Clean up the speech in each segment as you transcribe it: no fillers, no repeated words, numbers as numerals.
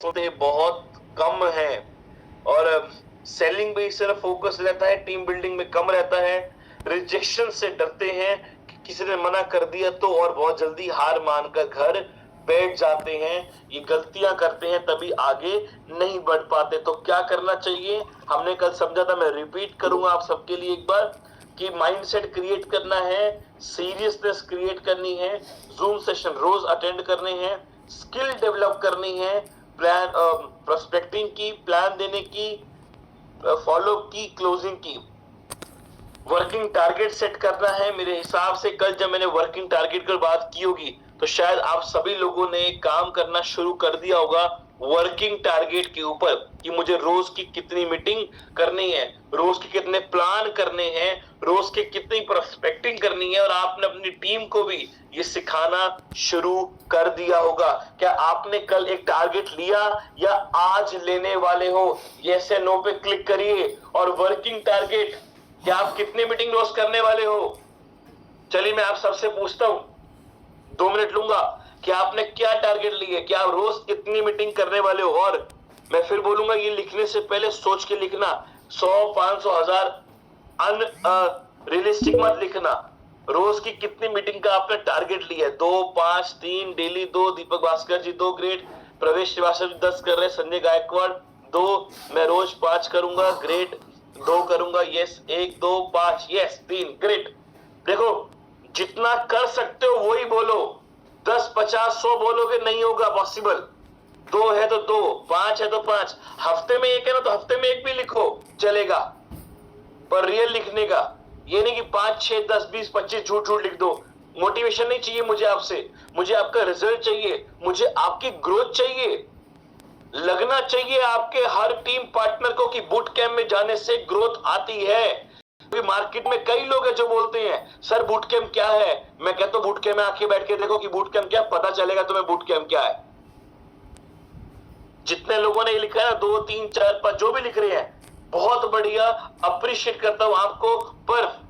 होते बहुत कम है और सेलिंग में सिर्फ फोकस रहता है, टीम बिल्डिंग में कम रहता है। रिजेक्शन से डरते हैं कि किसी ने मना कर दिया तो, और बहुत जल्दी हार मानकर घर बैठ जाते हैं। ये गलतियां करते हैं तभी आगे नहीं बढ़ पाते। तो क्या करना चाहिए, हमने कल समझा था, मैं रिपीट करूंगा आप सबके लिए एक बार, कि माइंडसेट क्रिएट करना है, सीरियसनेस क्रिएट करनी है, जूम सेशन रोज अटेंड करने हैं, स्किल डेवलप करनी है, प्लान प्रोस्पेक्टिंग की, प्लान देने की, फॉलो की, क्लोजिंग की, वर्किंग टारगेट सेट करना है। मेरे हिसाब से कल जब मैंने वर्किंग टारगेट की बात की होगी तो शायद आप सभी लोगों ने काम करना शुरू कर दिया होगा वर्किंग टारगेट के ऊपर, कि मुझे रोज की कितनी मीटिंग करनी है, रोज के कितने प्लान करने हैं, रोज के कितनी प्रोस्पेक्टिंग करनी है। और आपने अपनी टीम को भी ये सिखाना शुरू कर दिया होगा। क्या आपने कल एक टारगेट लिया या आज लेने वाले हो? यस या नो पे क्लिक करिए। और वर्किंग टारगेट, क्या आप कितनी मीटिंग रोज करने वाले हो? चलिए मैं आप सबसे पूछता हूं, 2 मिनट लूंगा, कि आपने क्या टारगेट ली है, क्या आप रोज कितनी मीटिंग करने वाले हो? और मैं फिर बोलूंगा, ये लिखने से पहले सोच के लिखना, 100, 500, 1000 रियलिस्टिक मत लिखना। रोज की कितनी मीटिंग का आपने टारगेट लिया है? 2, 5, 3, डेली 2, दीपक भास्कर जी 2, ग्रेट, प्रवेश श्रीवास्तव 10 कर रहे हैं, संजय गायकवाड़ 2, मैं रोज 5 करूंगा, ग्रेट, 2 करूंगा, यस, 1, 2, 5, यस, 3, ग्रेट। देखो, जितना कर सकते हो वही बोलो। 10, 50, 100 बोलोगे नहीं होगा पॉसिबल। 2 है तो 2, 5 है तो 5, हफ्ते में 1 है ना तो हफ्ते में 1 भी लिखो, चलेगा, पर रियल लिखने का। ये नहीं कि 5, 6, 10, 20, 25 झूठ झूठ लिख दो। मोटिवेशन नहीं चाहिए मुझे आपसे, मुझे आपका रिजल्ट चाहिए, मुझे आपकी ग्रोथ चाहिए। लगना चाहिए आपके हर टीम पार्टनर को कि बूट कैंप में जाने से ग्रोथ आती है। मार्केट में कई लोग हैं जो बोलते हैं सर बूट कैंप क्या है। मैं कहता हूं बूट कैंप में आके बैठ के देखो कि बूट कैंप क्या, पता चलेगा तुम्हें बूट कैंप क्या है। जितने लोगों ने लिखा है 2, 3, 4, 5 जो भी लिख रहे हैं, बहुत बढ़िया, अप्रिशिएट करता हूं आपको। पर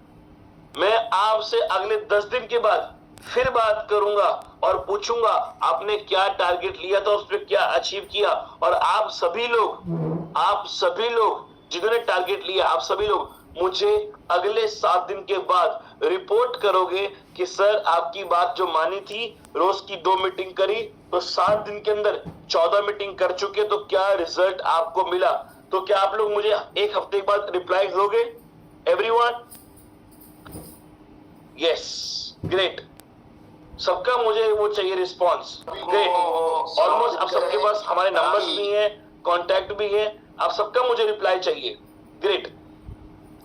मैं आपसे अगले 10 दिन के बाद फिर बात करूंगा और पूछूंगा आपने क्या टारगेट लिया था, उस पर क्या अचीव किया। और आप सभी लोग जिन्होंने टारगेट लिया, आप सभी लोग मुझे अगले 7 दिन के बाद रिपोर्ट करोगे कि सर आपकी बात जो मानी थी, रोज की 2 मीटिंग करी तो 7 दिन के अंदर 14 मीटिंग कर चुके, तो क्या रिजल्ट आपको मिला। तो क्या आप लोग मुझे 1 हफ्ते के बाद रिप्लाई दोगे? एवरीवन? Yes, great. सबका मुझे वो चाहिए रिस्पॉन्स, ग्रेट। ऑलमोस्ट आप सबके पास हमारे नंबर्स भी हैं, कांटेक्ट भी है, आप सबका मुझे रिप्लाई चाहिए, ग्रेट।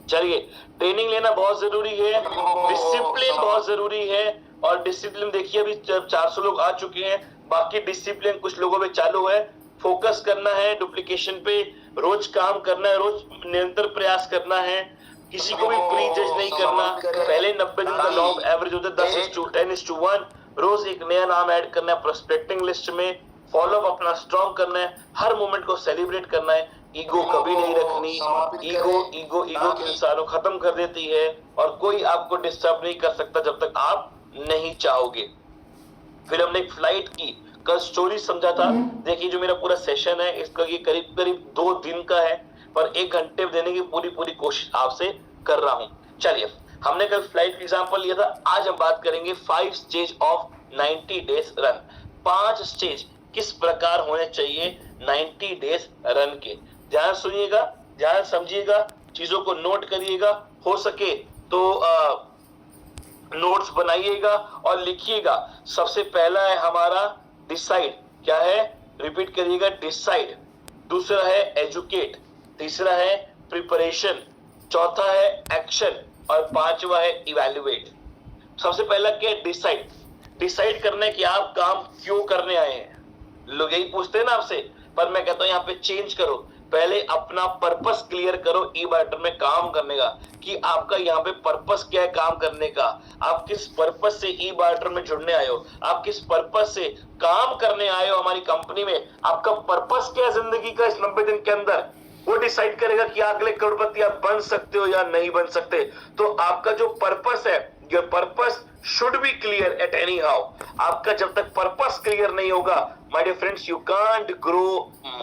चलिए, ट्रेनिंग लेना बहुत जरूरी है, डिसिप्लिन बहुत जरूरी है। और डिसिप्लिन देखिए अभी 400 लोग आ चुके हैं, बाकी डिसिप्लिन कुछ लोगों में चालू है। फोकस करना है डुप्लीकेशन पे, रोज काम करना है, रोज निरंतर प्रयास करना है, किसी को भी प्री जज नहीं करना। पहले 90 दिन का लॉन्ग एवरेज होता है 10:1, रोज एक नया नाम ऐड करना है प्रोस्पेक्टिंग लिस्ट में, फॉलो अप अपना स्ट्रॉन्ग करना है, हर मोमेंट को सेलिब्रेट करना है। ईगो कभी नहीं रखनी, ईगो इंसानों खत्म कर देती है और कोई आपको डिस्टर्ब नहीं कर सकता जब तक आप नहीं चाहोगे। फिर हमने एक फ्लाइट की कल स्टोरी समझा था। देखिए जो मेरा पूरा सेशन है इसका ये करीब करीब 2 दिन का है, पर 1 घंटे देने की पूरी कोशिश आपसे कर रहा हूं। चलिए, हमने कल फ्लाइट एग्जांपल लिया था, आज हम बात करेंगे 5 stage of 90 days run. 5 stage किस प्रकार होने चाहिए 90 डेज रन के। ध्यान सुनिएगा, ध्यान समझिएगा, चीजों को नोट करिएगा, हो सके तो नोट्स बनाइएगा और लिखिएगा। सबसे पहला है हमारा डिसाइड, क्या है, रिपीट करिएगा, डिसाइड। दूसरा है एजुकेट, तीसरा है प्रिपरेशन, चौथा है एक्शन और 5वां है इवैल्यूएट। सबसे पहला क्या है, डिसाइड। डिसाइड करना है कि आप काम क्यों करने आए हैं। लोग यही पूछते हैं ना आपसे, पर मैं कहता हूं यहाँ पे चेंज करो, पहले अपना पर्पस क्लियर करो ई बार्टर में काम करने का, कि आपका यहाँ पे पर्पस क्या है काम करने का। आप किस पर्पस से ई बार्टर में जुड़ने आए हो, आप किस पर्पस से काम करने आए हो हमारी कंपनी में, आपका पर्पस क्या है जिंदगी का इस 90 दिन के अंदर, वो डिसाइड करेगा कि अगले करोड़पति आप बन सकते हो या नहीं बन सकते। तो आपका जो पर्पस है, your purpose should be clear at anyhow. आपका जब तक पर्पस क्लियर नहीं होगा, my dear friends, you can't grow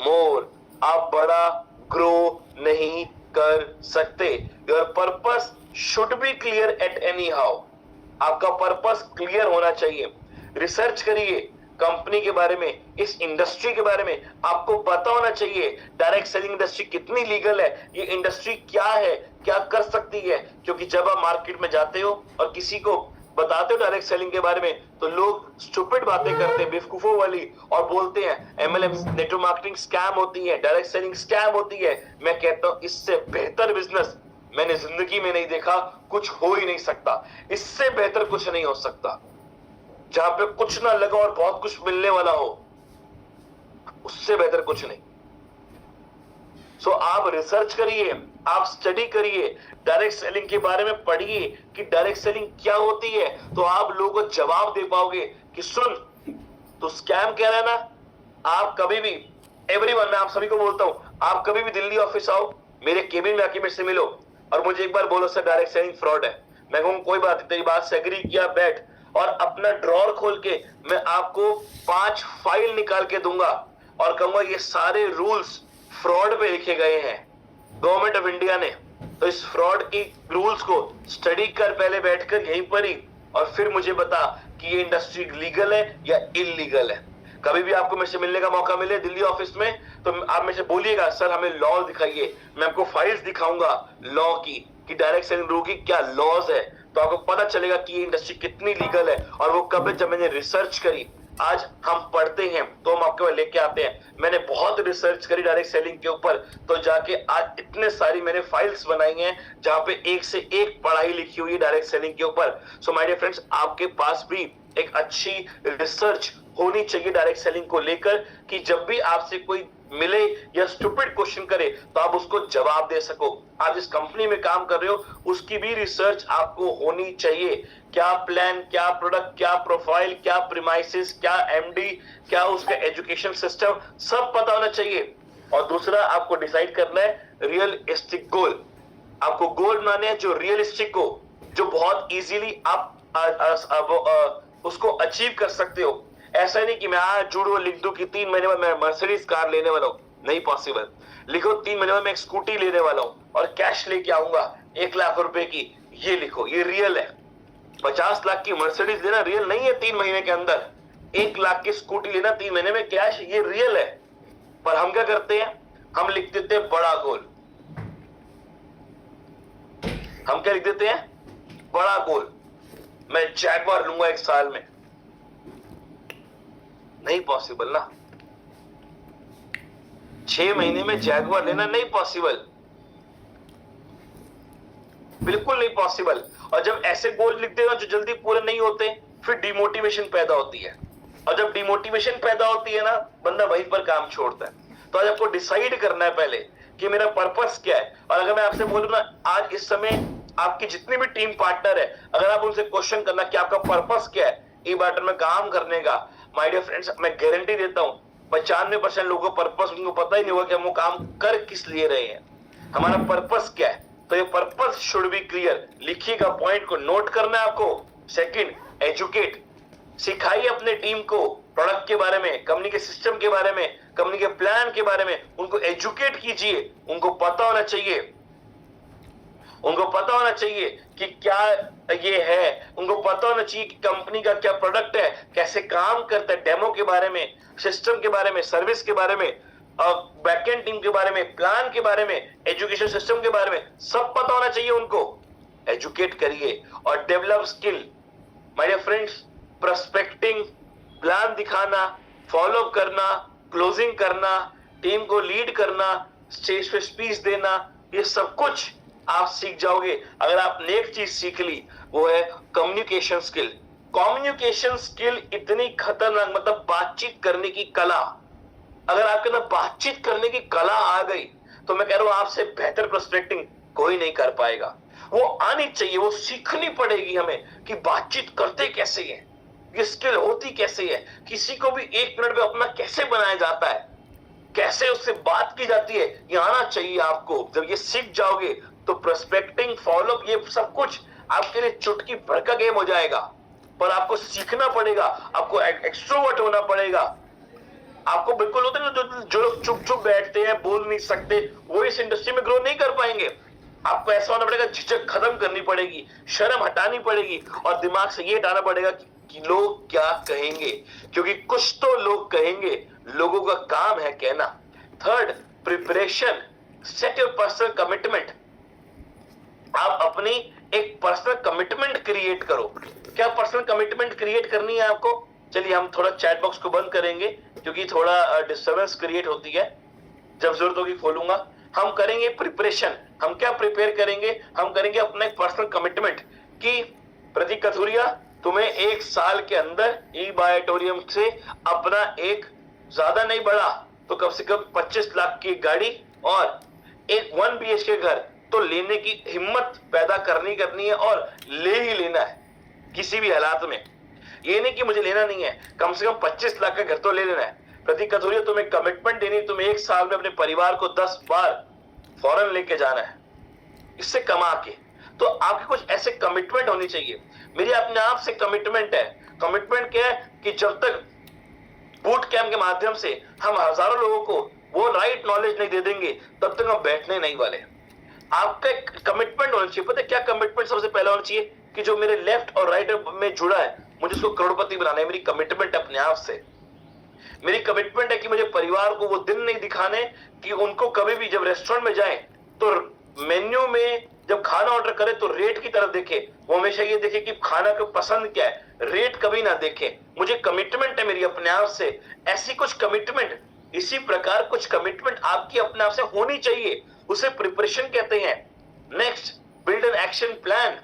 more. आप बड़ा ग्रो नहीं कर सकते. Your purpose should be clear at anyhow. आपका पर्पस क्लियर होना चाहिए. रिसर्च करिए कंपनी के बारे में, इस इंडस्ट्री के बारे में आपको पता होना चाहिए. डायरेक्ट सेलिंग इंडस्ट्री कितनी लीगल है, ये इंडस्ट्री क्या है, क्या कर सकती है. क्योंकि जब आप मार्केट में जाते हो और किसी को बताते हो डायरेक्ट सेलिंग के बारे में, तो लोग स्टूपिड बातें करते हैं, बेवकूफों वाली, और बोलते हैं एमएलएम नेटवर्क मार्केटिंग स्कैम होती है, डायरेक्ट सेलिंग स्कैम होती है. मैं कहता हूं इससे बेहतर बिजनेस मैंने जिंदगी में नहीं देखा, कुछ हो ही नहीं सकता. इससे बेहतर कुछ नहीं हो सकता. जहां पे कुछ ना लगा और बहुत कुछ मिलने वाला हो, उससे बेहतर कुछ नहीं. सो आप रिसर्च करिए, आप स्टडी करिए, डायरेक्ट सेलिंग के बारे में पढ़िए कि डायरेक्ट सेलिंग क्या होती है. तो आप लोगों को जवाब दे पाओगे कि सुन, तो स्कैम कह रहा है ना. आप कभी भी, एवरीवन, मैं आप सभी को बोलता हूं, आप कभी भी दिल्ली ऑफिस आओ, मेरे केबिन में आके मेरे से मिलो और मुझे एक बार बोलो सर डायरेक्ट सेलिंग फ्रॉड है. मैं कहूँ कोई बात नहीं, तेरी बात से एग्री किया, बैठ, और अपना ड्रॉर खोल के मैं आपको 5 फाइल निकाल के दूंगा और कहूंगा ये सारे रूल्स फ्रॉड पे लिखे गए हैं गवर्नमेंट ऑफ इंडिया ने. तो इस फ्रॉड की रूल्स को स्टडी कर पहले बैठकर यहीं पर ही, और फिर मुझे बता कि ये इंडस्ट्री लीगल है या इलीगल है. कभी भी आपको मेरे से मिलने का मौका मिले दिल्ली ऑफिस में, तो आप मेरे से बोलिएगा सर हमें लॉ दिखाइए. मैं आपको फाइल्स दिखाऊंगा लॉ की कि डायरेक्ट सेलिंग रूल की क्या लॉज है. तो आपको पता चलेगा कि ये इंडस्ट्री कितनी लीगल है. और वो कब है, जब मैंने रिसर्च करी. आज हम पढ़ते हैं तो हम आपके पास लेके आते हैं. मैंने बहुत रिसर्च करी डायरेक्ट सेलिंग के ऊपर, तो जाके आज इतने सारी मैंने फाइल्स बनाई हैं जहां पे एक से एक पढ़ाई लिखी हुई है डायरेक्ट सेलिंग के ऊपर. सो माय डियर फ्रेंड्स, आपके पास भी एक अच्छी रिसर्च होनी चाहिए डायरेक्ट सेलिंग को लेकर, कि जब भी आपसे कोई मिले या स्टूपिड क्वेश्चन करे तो आप उसको जवाब दे सको. आप जिस कंपनी में काम कर रहे हो उसकी भी रिसर्च आपको होनी चाहिए. क्या प्लान, क्या प्रोडक्ट, क्या प्रोफाइल, क्या प्रीमाइसेस, क्या एमडी, क्या उसका एजुकेशन सिस्टम, सब पता होना चाहिए. और दूसरा, आपको डिसाइड करना है रियलिस्टिक गोल. आपको गोल बनाने हैं जो रियलिस्टिक हो, जो बहुत इजीली आप उसको अचीव कर सकते हो. ऐसा नहीं कि मैं आज जुड़ो लिख दूं कि 3 महीने में मैं मर्सिडीज कार लेने वाला हूं, नहीं पॉसिबल. लिखो 3 महीने में मैं एक स्कूटी लेने वाला हूं और कैश लेके आऊंगा 1 लाख रुपए की, ये लिखो, ये रियल है. 50 लाख की मर्सिडीज लेना रियल नहीं है 3 महीने के अंदर. 1 लाख की स्कूटी लेना 3 महीने में कैश, ये रियल है. पर हम क्या करते हैं, हम लिख देते हैं बड़ा गोल. हम क्या लिख देते हैं, बड़ा गोल, मैं जैगवार लूंगा 1 साल में. नहीं पॉसिबल ना. 6 महीने में जैगवार लेना नहीं पॉसिबल, बिल्कुल नहीं पॉसिबल. और जब ऐसे गोल लिखते हैं जो जल्दी पूरे नहीं होते, फिर डिमोटिवेशन पैदा होती है. और जब डिमोटिवेशन पैदा होती है ना, बंदा वहीं पर काम छोड़ता है. तो आज आपको डिसाइड करना है पहले कि मेरा पर्पस क्या है. और अगर मैं आपसे बोलूं ना, आज इस समय आपकी जितनी भी टीम पार्टनर है, अगर आप उनसे क्वेश्चन करना कि आपका पर्पस क्या है ई बैटर में काम करने का, माय डियर फ्रेंड्स, मैं गारंटी देता हूं 95% लोगों को पर्पस उनको पता ही नहीं होगा कि हम वो काम कर किस लिए रहे हैं, हमारा पर्पस क्या है. तो ये पर्पस शुड बी क्लियर. लिखिएगा, पॉइंट को नोट करना है आपको. सेकंड, एजुकेट, सिखाइए अपने टीम को प्रोडक्ट के बारे में, कंपनी के सिस्टम के बारे में, कंपनी के प्लान के बारे में. उनको एजुकेट कीजिए. उनको पता होना चाहिए, उनको पता होना चाहिए कि क्या ये है. उनको पता होना चाहिए कि कंपनी का क्या प्रोडक्ट है, कैसे काम करता है, डेमो के बारे में, सिस्टम के बारे में, सर्विस के बारे में, बैकएंड टीम के बारे में, प्लान के बारे में, एजुकेशन सिस्टम के बारे में, सब पता होना चाहिए उनको. एजुकेट करिए और develop skill. My dear friends, prospecting, plan दिखाना, फॉलो करना, क्लोजिंग करना, टीम को लीड करना, स्टेज पे स्पीच देना, ये सब कुछ आप सीख जाओगे अगर आपने एक चीज सीख ली, वो है कम्युनिकेशन स्किल. कम्युनिकेशन स्किल इतनी खतरनाक, मतलब बातचीत करने की कला. अगर आपके अंदर बातचीत करने की कला आ गई तो मैं कह रहा हूं आपसे बेहतर प्रोस्पेक्टिंग कोई नहीं कर पाएगा. वो आनी चाहिए, वो सीखनी पड़ेगी हमें कि बातचीत करते कैसे है, ये स्किल होती कैसे है, किसी को भी 1 मिनट में अपना कैसे बनाया जाता है, कैसे उससे बात की जाती है, ये आना चाहिए आपको. जब ये सीख जाओगे तो प्रोस्पेक्टिंग, फॉलोअप, ये सब कुछ आपके लिए चुटकी भर का गेम हो जाएगा. पर आपको सीखना पड़ेगा, आपको एक्सट्रोवर्ट होना पड़ेगा। आपको बिल्कुल होता है ना, जो लोग चुप चुप बैठते हैं, बोल नहीं सकते, वो इस इंडस्ट्री में ग्रो नहीं कर पाएंगे। आपको ऐसा होना पड़ेगा, झिझक खत्म करनी पड़ेगी, शर्म हटानी पड़ेगी और दिमाग से ये हटाना पड़ेगा कि लोग क्या कहेंगे, क्योंकि कुछ तो लोग कहेंगे, लोगों का काम है कहना। Third, preparation. Set your personal commitment. आप अपनी एक पर्सनल कमिटमेंट क्रिएट करो। क्या पर्सनल कमिटमेंट क्रिएट करनी है आपको? चलिए हम थोड़ा चैट बॉक्स को बंद करेंगे क्योंकि थोड़ा डिस्टर्बेंस क्रिएट होती है, जब जरूरत होगी खोलूंगा। हम करेंगे प्रिपरेशन। हम क्या प्रिपेयर करेंगे? हम करेंगे अपना एक पर्सनल कमिटमेंट कि प्रतीक कथुरिया, तुम्हें 1 साल के अंदर ई बायोटोरियम से अपना एक, ज्यादा नहीं बड़ा तो कम से कम 25 लाख की गाड़ी और एक 1 BHK घर तो लेने की हिम्मत पैदा करनी है और ले ही लेना है किसी भी हालात में। ये नहीं कि मुझे लेना नहीं है, कम से कम 25 लाख का घर तो ले लेना है। प्रतीक कथुरिया, तुम्हें कमिटमेंट देनी, तुम्हें 1 साल में अपने परिवार को 10 बार फॉरेन लेके जाना है इससे कमा के। तो आपके कुछ ऐसे कमिटमेंट होनी चाहिए। मेरी अपने आप से कमिटमेंट है। कमिटमेंट क्या है कि जब तक बूट कैंप के माध्यम से हम हजारों लोगों को वो राइट नॉलेज नहीं दे देंगे, तब तक हम बैठने नहीं वाले। आपका एक कमिटमेंट होना चाहिए। पता है क्या कमिटमेंट सबसे पहला होना चाहिए? कि जो मेरे लेफ्ट और राइट में जुड़ा है, मुझे उसको करोड़पति बनाना है। मेरी कमिटमेंट अपने आप से। मेरी कमिटमेंट है कि मुझे परिवार को वो दिन नहीं दिखाने कि उनको कभी भी जब रेस्टोरेंट में जाए तो मेन्यू में जब खाना ऑर्डर करे तो रेट की तरफ देखे, वो हमेशा ये देखे कि खाना को पसंद क्या है, रेट कभी ना देखे। मुझे कमिटमेंट है मेरी अपने आप से। ऐसी कुछ कमिटमेंट, इसी प्रकार कुछ कमिटमेंट आपकी अपने आप से होनी चाहिए, उसे प्रिपरेशन कहते हैं। Next, build an action plan.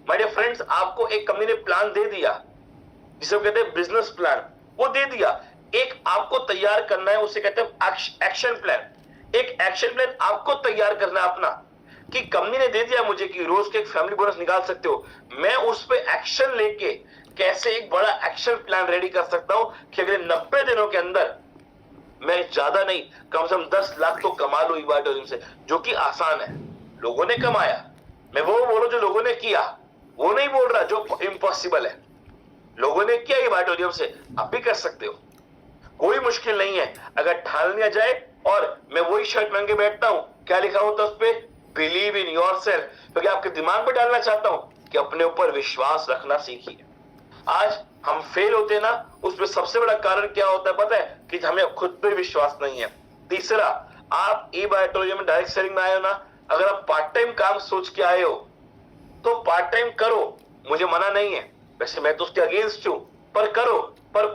My dear friends, आपको एक कंपनी ने प्लान दे दिया जिसे कहते हैं बिजनेस प्लान, वो दे दिया। एक आपको तैयार करना है, उसे कहते हैं एक्शन प्लान। एक एक्शन प्लान आपको तैयार करना है अपना, कि कंपनी ने दे दिया मुझे कि रोज के एक फैमिली बोनस निकाल सकते हो, मैं उस पे एक्शन लेके कैसे एक बड़ा एक्शन प्लान रेडी कर सकता हूं कि अगले 90 दिनों के अंदर मैं ज्यादा नहीं, कम से कम 10 लाख तो कमा लूं ई-बायोटोरियम से, जो कि आसान है। लोगों ने कमाया, मैं वो बोलूं जो लोगों ने किया, वो नहीं बोल रहा जो इम्पॉसिबल है। लोगों ने किया ई-बायोटोरियम से, आप भी कर सकते हो, कोई मुश्किल नहीं है अगर ठान लिया जाए। और मैं वही शर्ट पहन के बैठता हूं, क्या लिखा होता है उस पे? बिलीव इन योरसेल्फ, क्योंकि आपके दिमाग में डालना चाहता हूं कि अपने ऊपर विश्वास रखना सीखिए। आज हम फेल होते हैं ना, उसमें सबसे बड़ा कारण क्या होता है पता है? कि हमें खुद पे विश्वास नहीं है। तीसरा, आप ई-बायोटोरियम में डायरेक्ट सेलिंग में आए हो ना, अगर आप पार्ट टाइम काम सोच के आए हो तो पार्ट टाइम करो, मुझे मना नहीं है, वैसे मैं तो उसके अगेंस्ट हूं, पर करो। पर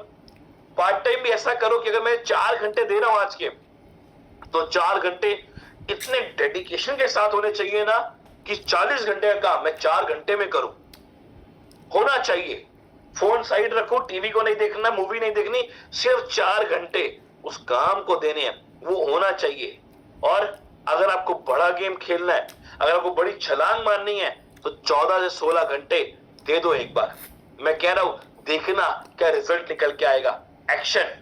पार्ट टाइम भी ऐसा करो कि अगर मैं 4 घंटे दे रहा हूं आज के, तो 4 घंटे इतने डेडिकेशन के साथ होने चाहिए ना कि 40 घंटे का काम मैं 4 घंटे में करूं, होना चाहिए। फोन साइड रखो, टीवी को नहीं देखना, मूवी नहीं देखनी, सिर्फ 4 घंटे उस काम को देने हैं, वो होना चाहिए। और अगर आपको बड़ा गेम खेलना है, अगर आपको बड़ी छलांग मारनी है, तो 14 से 16 घंटे दे दो एक बार। मैं कह रहा हूं, देखना क्या रिजल्ट निकल के आएगा। एक्शन।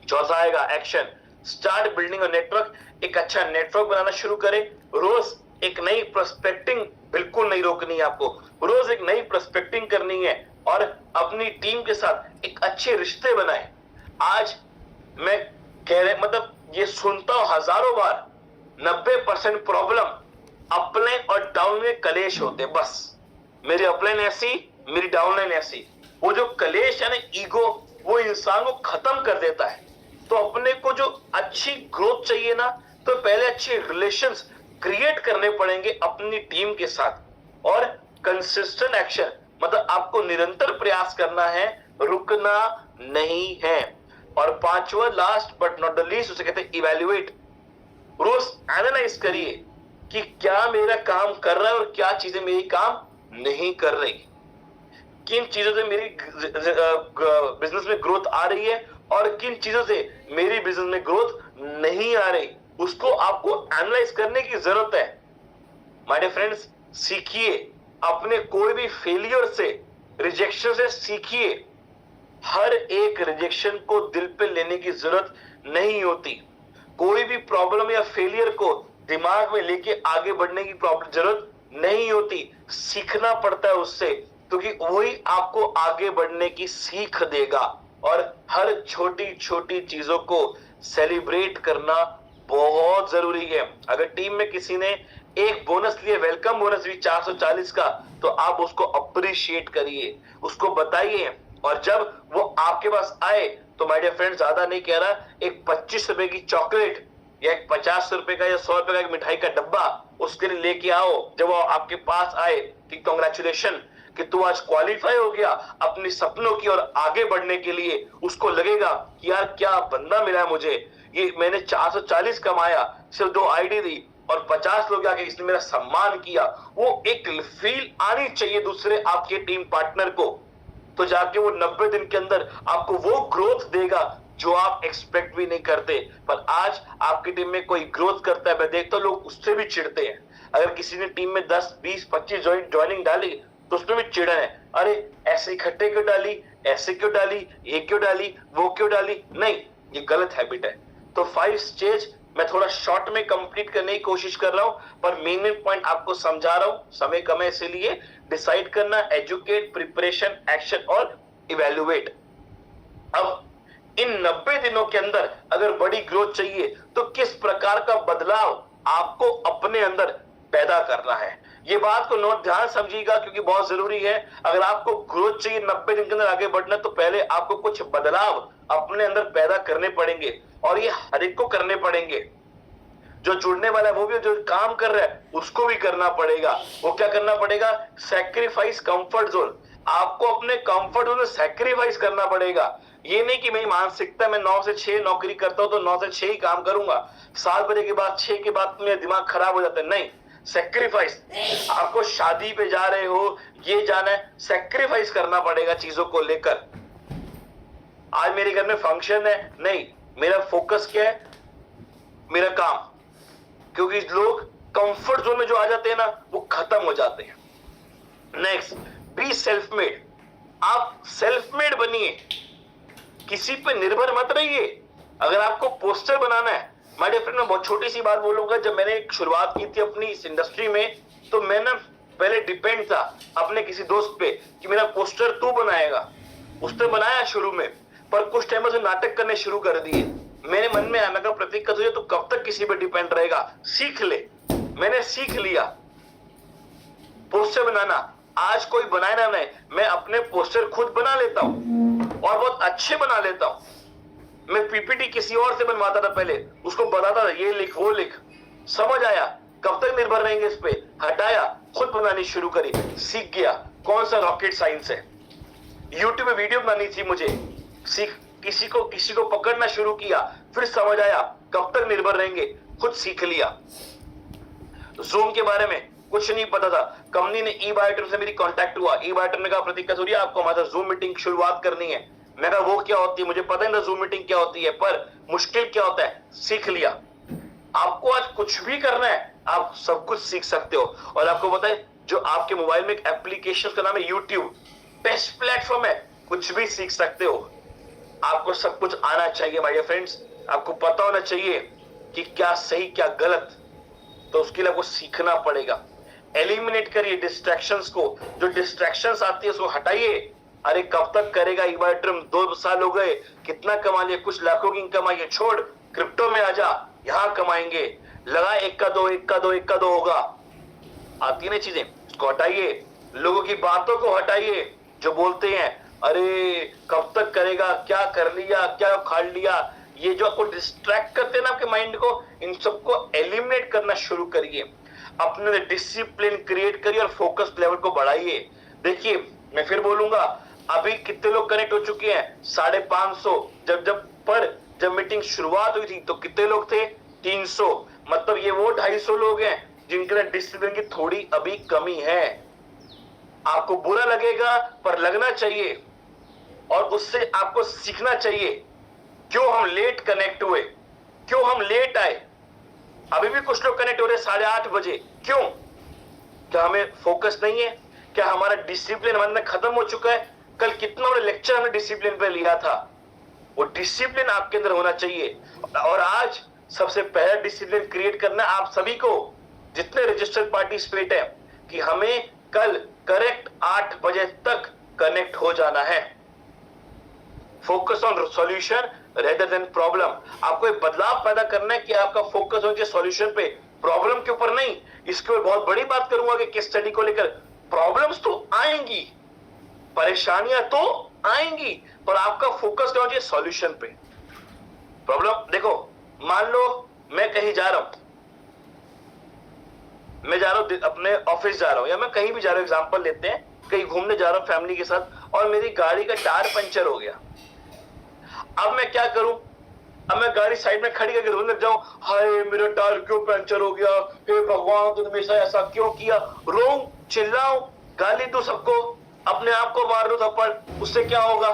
चौथा आएगा action. Start building a network. एक अच्छा नेटवर्क बनाना शुरू करें। रोज एक नई प्रोस्पेक्टिंग बिल्कुल नहीं रोकनी है आपको, रोज एक नई प्रोस्पेक्टिंग करनी है और अपनी टीम के साथ एक अच्छे रिश्ते बनाएं। आज मैं कह रहे, मतलब ये सुनता हूं हजारों बार, 90% प्रॉब्लम अपलाइन और डाउनलाइन कलेश होते, बस मेरी अपलाइन ऐसी, मेरी डाउनलाइन ऐसी। वो जो कलेश है ना, ईगो, वो इंसान को खत्म कर देता है। तो अपने को जो अच्छी ग्रोथ चाहिए ना, तो पहले अच्छे रिलेशंस क्रिएट करने पड़ेंगे अपनी टीम के साथ। और कंसिस्टेंट एक्शन, मतलब आपको निरंतर प्रयास करना है, रुकना नहीं है। और पांचवा, last but not the least, उसे कहते हैं इवैल्यूएट। रोज एनालाइज करिए कि क्या मेरा काम कर रहा है और क्या चीजें मेरी काम नहीं कर रही, किन चीजों से मेरी बिजनेस में ग्रोथ आ रही है और किन चीजों से मेरी बिजनेस में ग्रोथ नहीं आ रही, उसको आपको एनालाइज करने की जरूरत है। माय डियर फ्रेंड्स, सीखिए अपने कोई भी फेलियर से, रिजेक्शन से सीखिए। हर एक रिजेक्शन को दिल पे लेने की जरूरत नहीं होती। कोई भी प्रॉब्लम या फेलियर को दिमाग में लेके आगे बढ़ने की जरूरत नहीं होती। सीखना पड़ता है उससे, क्योंकि वही आपको आगे बढ़ने की सीख देगा। और हर छोटी छोटी चीजों को सेलिब्रेट करना बहुत जरूरी है। अगर टीम में किसी ने एक बोनस लिए, वेलकम बोनस भी 440 का, तो आप उसको अप्रिशिएट करिए, उसको बताइए। और जब वो आपके पास आए तो माय डियर फ्रेंड, ज्यादा नहीं कह रहा, एक 25 रुपए की चॉकलेट या एक 50 रुपए का या 100 रुपए का एक मिठाई का डब्बा उसके लिए लेके आओ। जब वो आपके पास आए कि कांग्रेचुलेशन कि तू आज क्वालिफाई हो गया अपने सपनों की ओर आगे बढ़ने के लिए, उसको लगेगा कि यार क्या बंदा मिला मुझे, ये मैंने 440 कमाया, सिर्फ 2 आईडी दी और 50 लोग आके इसने मेरा सम्मान किया। वो एक फील आनी चाहिए दूसरे आपके टीम पार्टनर को, तो जाके वो 90 दिन के अंदर आपको वो ग्रोथ देगा जो आप एक्सपेक्ट भी नहीं करते। पर आज आपकी टीम में कोई ग्रोथ करता है, मैं देखता हूं लोग उससे भी चिढ़ते हैं। अगर किसी ने टीम में 10 20 25 ज्वाइनिंग डाली तो उसमें भी चिढ़न है, अरे ऐसे इकट्ठे क्यों डाली, ऐसे क्यों डाली, ये क्यों डाली, वो क्यों डाली। नहीं, ये गलत हैबिट है। तो 5 स्टेज मैं थोड़ा शॉर्ट में कंप्लीट करने की कोशिश कर रहा हूं, पर मेन पॉइंट आपको समझा रहा हूं, समय कम है इसीलिए। डिसाइड करना, एजुकेट, प्रिपरेशन, एक्शन और इवेल्युएट। अब इन 90 दिनों के अंदर अगर बड़ी ग्रोथ चाहिए तो किस प्रकार का बदलाव आपको अपने अंदर पैदा करना है, ये बात को नोट ध्यान समझिएगा, क्योंकि बहुत जरूरी है। अगर आपको ग्रोथ चाहिए 90 दिन के अंदर आगे बढ़ना, तो पहले आपको कुछ बदलाव अपने अंदर पैदा करने पड़ेंगे और ये हर एक को करने पड़ेंगे। जो जुड़ने वाला है वो भी, जो काम कर रहा है उसको भी करना पड़ेगा। वो क्या करना पड़ेगा? Sacrifice comfort zone. आपको अपने कंफर्ट जोन में सैक्रिफाइस करना पड़ेगा। ये नहीं कि मेरी मानसिकता में 9 से 6 नौकरी करता हूं तो 9 से 6 ही काम करूंगा, 7 बजे के बाद 6 के बाद मेरा दिमाग खराब हो जाता है। नहीं, सैक्रिफाइस। आपको शादी पे जा रहे हो, ये जाना है, सैक्रिफाइस करना पड़ेगा चीजों को लेकर। आज मेरे घर में फंक्शन है, नहीं, मेरा फोकस क्या है? मेरा काम। क्योंकि लोग कंफर्ट जोन में जो आ जाते हैं ना, वो खत्म हो जाते हैं। Next, be self made. आप सेल्फ मेड बनिए, किसी पे निर्भर मत रहिए। अगर आपको पोस्टर बनाना है, माय डियर फ्रेंड, मैं बहुत छोटी सी बात बोलूंगा। जब मैंने शुरुआत की थी अपनी इस इंडस्ट्री में, तो मैं ना पहले डिपेंड था अपने किसी दोस्त पे कि मेरा पोस्टर तू बनाएगा। उसने बनाया शुरू में, पर कुछ टाइम से नाटक करने शुरू कर दिए। मेरे मन में आया, मैं कहा प्रतीक का तुझे तो कब तक किसी पे डिपेंड रहेगा, सीख ले। मैंने सीख लिया पोस्टर बनाना। आज कोई बनाए ना बनाए, मैं अपने पोस्टर खुद बना लेता हूं और बहुत अच्छे बना लेता हूं। मैं पीपीटी किसी और से बनवाता था पहले, उसको बताता था ये लिख वो लिख, समझ आया कब तक निर्भर रहेंगे इस पे, हटाया, खुद बनानी शुरू करी, सीख गया। कौन सा रॉकेट साइंस है। यूट्यूब में वीडियो बनानी थी मुझे, सीख, किसी को पकड़ना शुरू किया, फिर समझ आया कब तक निर्भर रहेंगे, खुद सीख लिया। जूम के बारे में कुछ नहीं पता था, कंपनी ने ई-बायोटर्म से मेरी कांटेक्ट हुआ। ई-बायोटर्म ने कहा प्रतीक कसूरिया आपको हमारे जूम मीटिंग शुरुआत करनी है। मैं कहा वो क्या होती है, मुझे पता नहीं था जूम मीटिंग क्या होती है, पर मुश्किल क्या होता है सीख लिया। आपको आज कुछ भी करना है, आप सब कुछ सीख सकते हो। और आपको पता है, जो आपके मोबाइल में एक एप्लीकेशन का नाम है यूट्यूब, बेस्ट प्लेटफॉर्म है, कुछ भी सीख सकते हो। आपको सब कुछ आना चाहिए माय डियर फ्रेंड्स, आपको पता होना चाहिए कि क्या सही क्या गलत, तो उसके लिए आपको सीखना पड़ेगा। एलिमिनेट करिए डिस्ट्रैक्शंस को, जो डिस्ट्रैक्शंस आती है उसको हटाइए। अरे कब तक करेगा ई-बायोटर्म, 2 साल हो गए, कितना कमा लिया, कुछ लाखों की इनकम आई है, छोड़, क्रिप्टो में आजा, यहां कमाएंगे, लगा 1 का 2 1 का 2 1 का 2 होगा। आती है ना चीजें, उसको हटाइए। लोगों की बातों को हटाइए जो बोलते हैं अरे कब तक करेगा, क्या कर लिया, क्या खाड़ लिया, ये जो आपको डिस्ट्रैक्ट करते हैं ना आपके माइंड को, इन सबको एलिमिनेट करना शुरू करिए। अपने डिसिप्लिन क्रिएट करिए और फोकस लेवल को बढ़ाइए। देखिए मैं फिर बोलूंगा, अभी कितने लोग कनेक्ट हो चुके हैं? 550। जब मीटिंग शुरुआत हुई थी तो कितने लोग थे? 300। मतलब ये वो 250 लोग हैं जिनके लिए डिसिप्लिन की थोड़ी अभी कमी है। आपको बुरा लगेगा पर लगना चाहिए और उससे आपको सीखना चाहिए। क्यों हम लेट कनेक्ट हुए, क्यों हम लेट आए? अभी भी कुछ लोग कनेक्ट हो रहे 8:30 बजे, क्यों? क्या हमें फोकस नहीं है? क्या हमारा डिसिप्लिन हमारे में खत्म हो चुका है? कल कितना बड़ा लेक्चर हमने डिसिप्लिन पे लिया था, वो डिसिप्लिन आपके अंदर होना चाहिए। और आज सबसे पहला डिसिप्लिन क्रिएट करना आप सभी को, जितने रजिस्टर्ड पार्टिसिपेट है, कि हमें कल करेक्ट 8 बजे तक कनेक्ट हो जाना है। Focus on solution rather than problem. आपको एक बदलाव पैदा करना है कि आपका फोकस हो सॉल्यूशन पे, प्रॉब्लम के ऊपर नहीं। इसके ऊपर बहुत बड़ी बात करूंगा कि केस स्टडी को लेकर प्रॉब्लम्स तो आएंगी, परेशानियां तो आएंगी, पर आपका फोकस क्या होना चाहिए? सॉल्यूशन पे। प्रॉब्लम देखो, मान लो मैं कहीं जा रहा हूं, मैं जा रहा हूं अपने ऑफिस जा रहा हूं, या मैं कहीं भी जा रहा हूं, एग्जांपल लेते हैं, कहीं घूमने जा रहा हूं फैमिली के साथ, और मेरी गाड़ी का टायर पंचर हो गया। अब मैं क्या करूं? अब मैं गाड़ी साइड में खड़ी करके रोने लग जाऊं, हाय मेरा टायर क्यों पंचर हो गया, हे भगवान तुमने मेरे साथ ऐसा क्यों किया? रोऊं, चिल्लाऊं, गाली दूं सबको, अपने आप को मार दूं थप्पड़, उससे क्या होगा?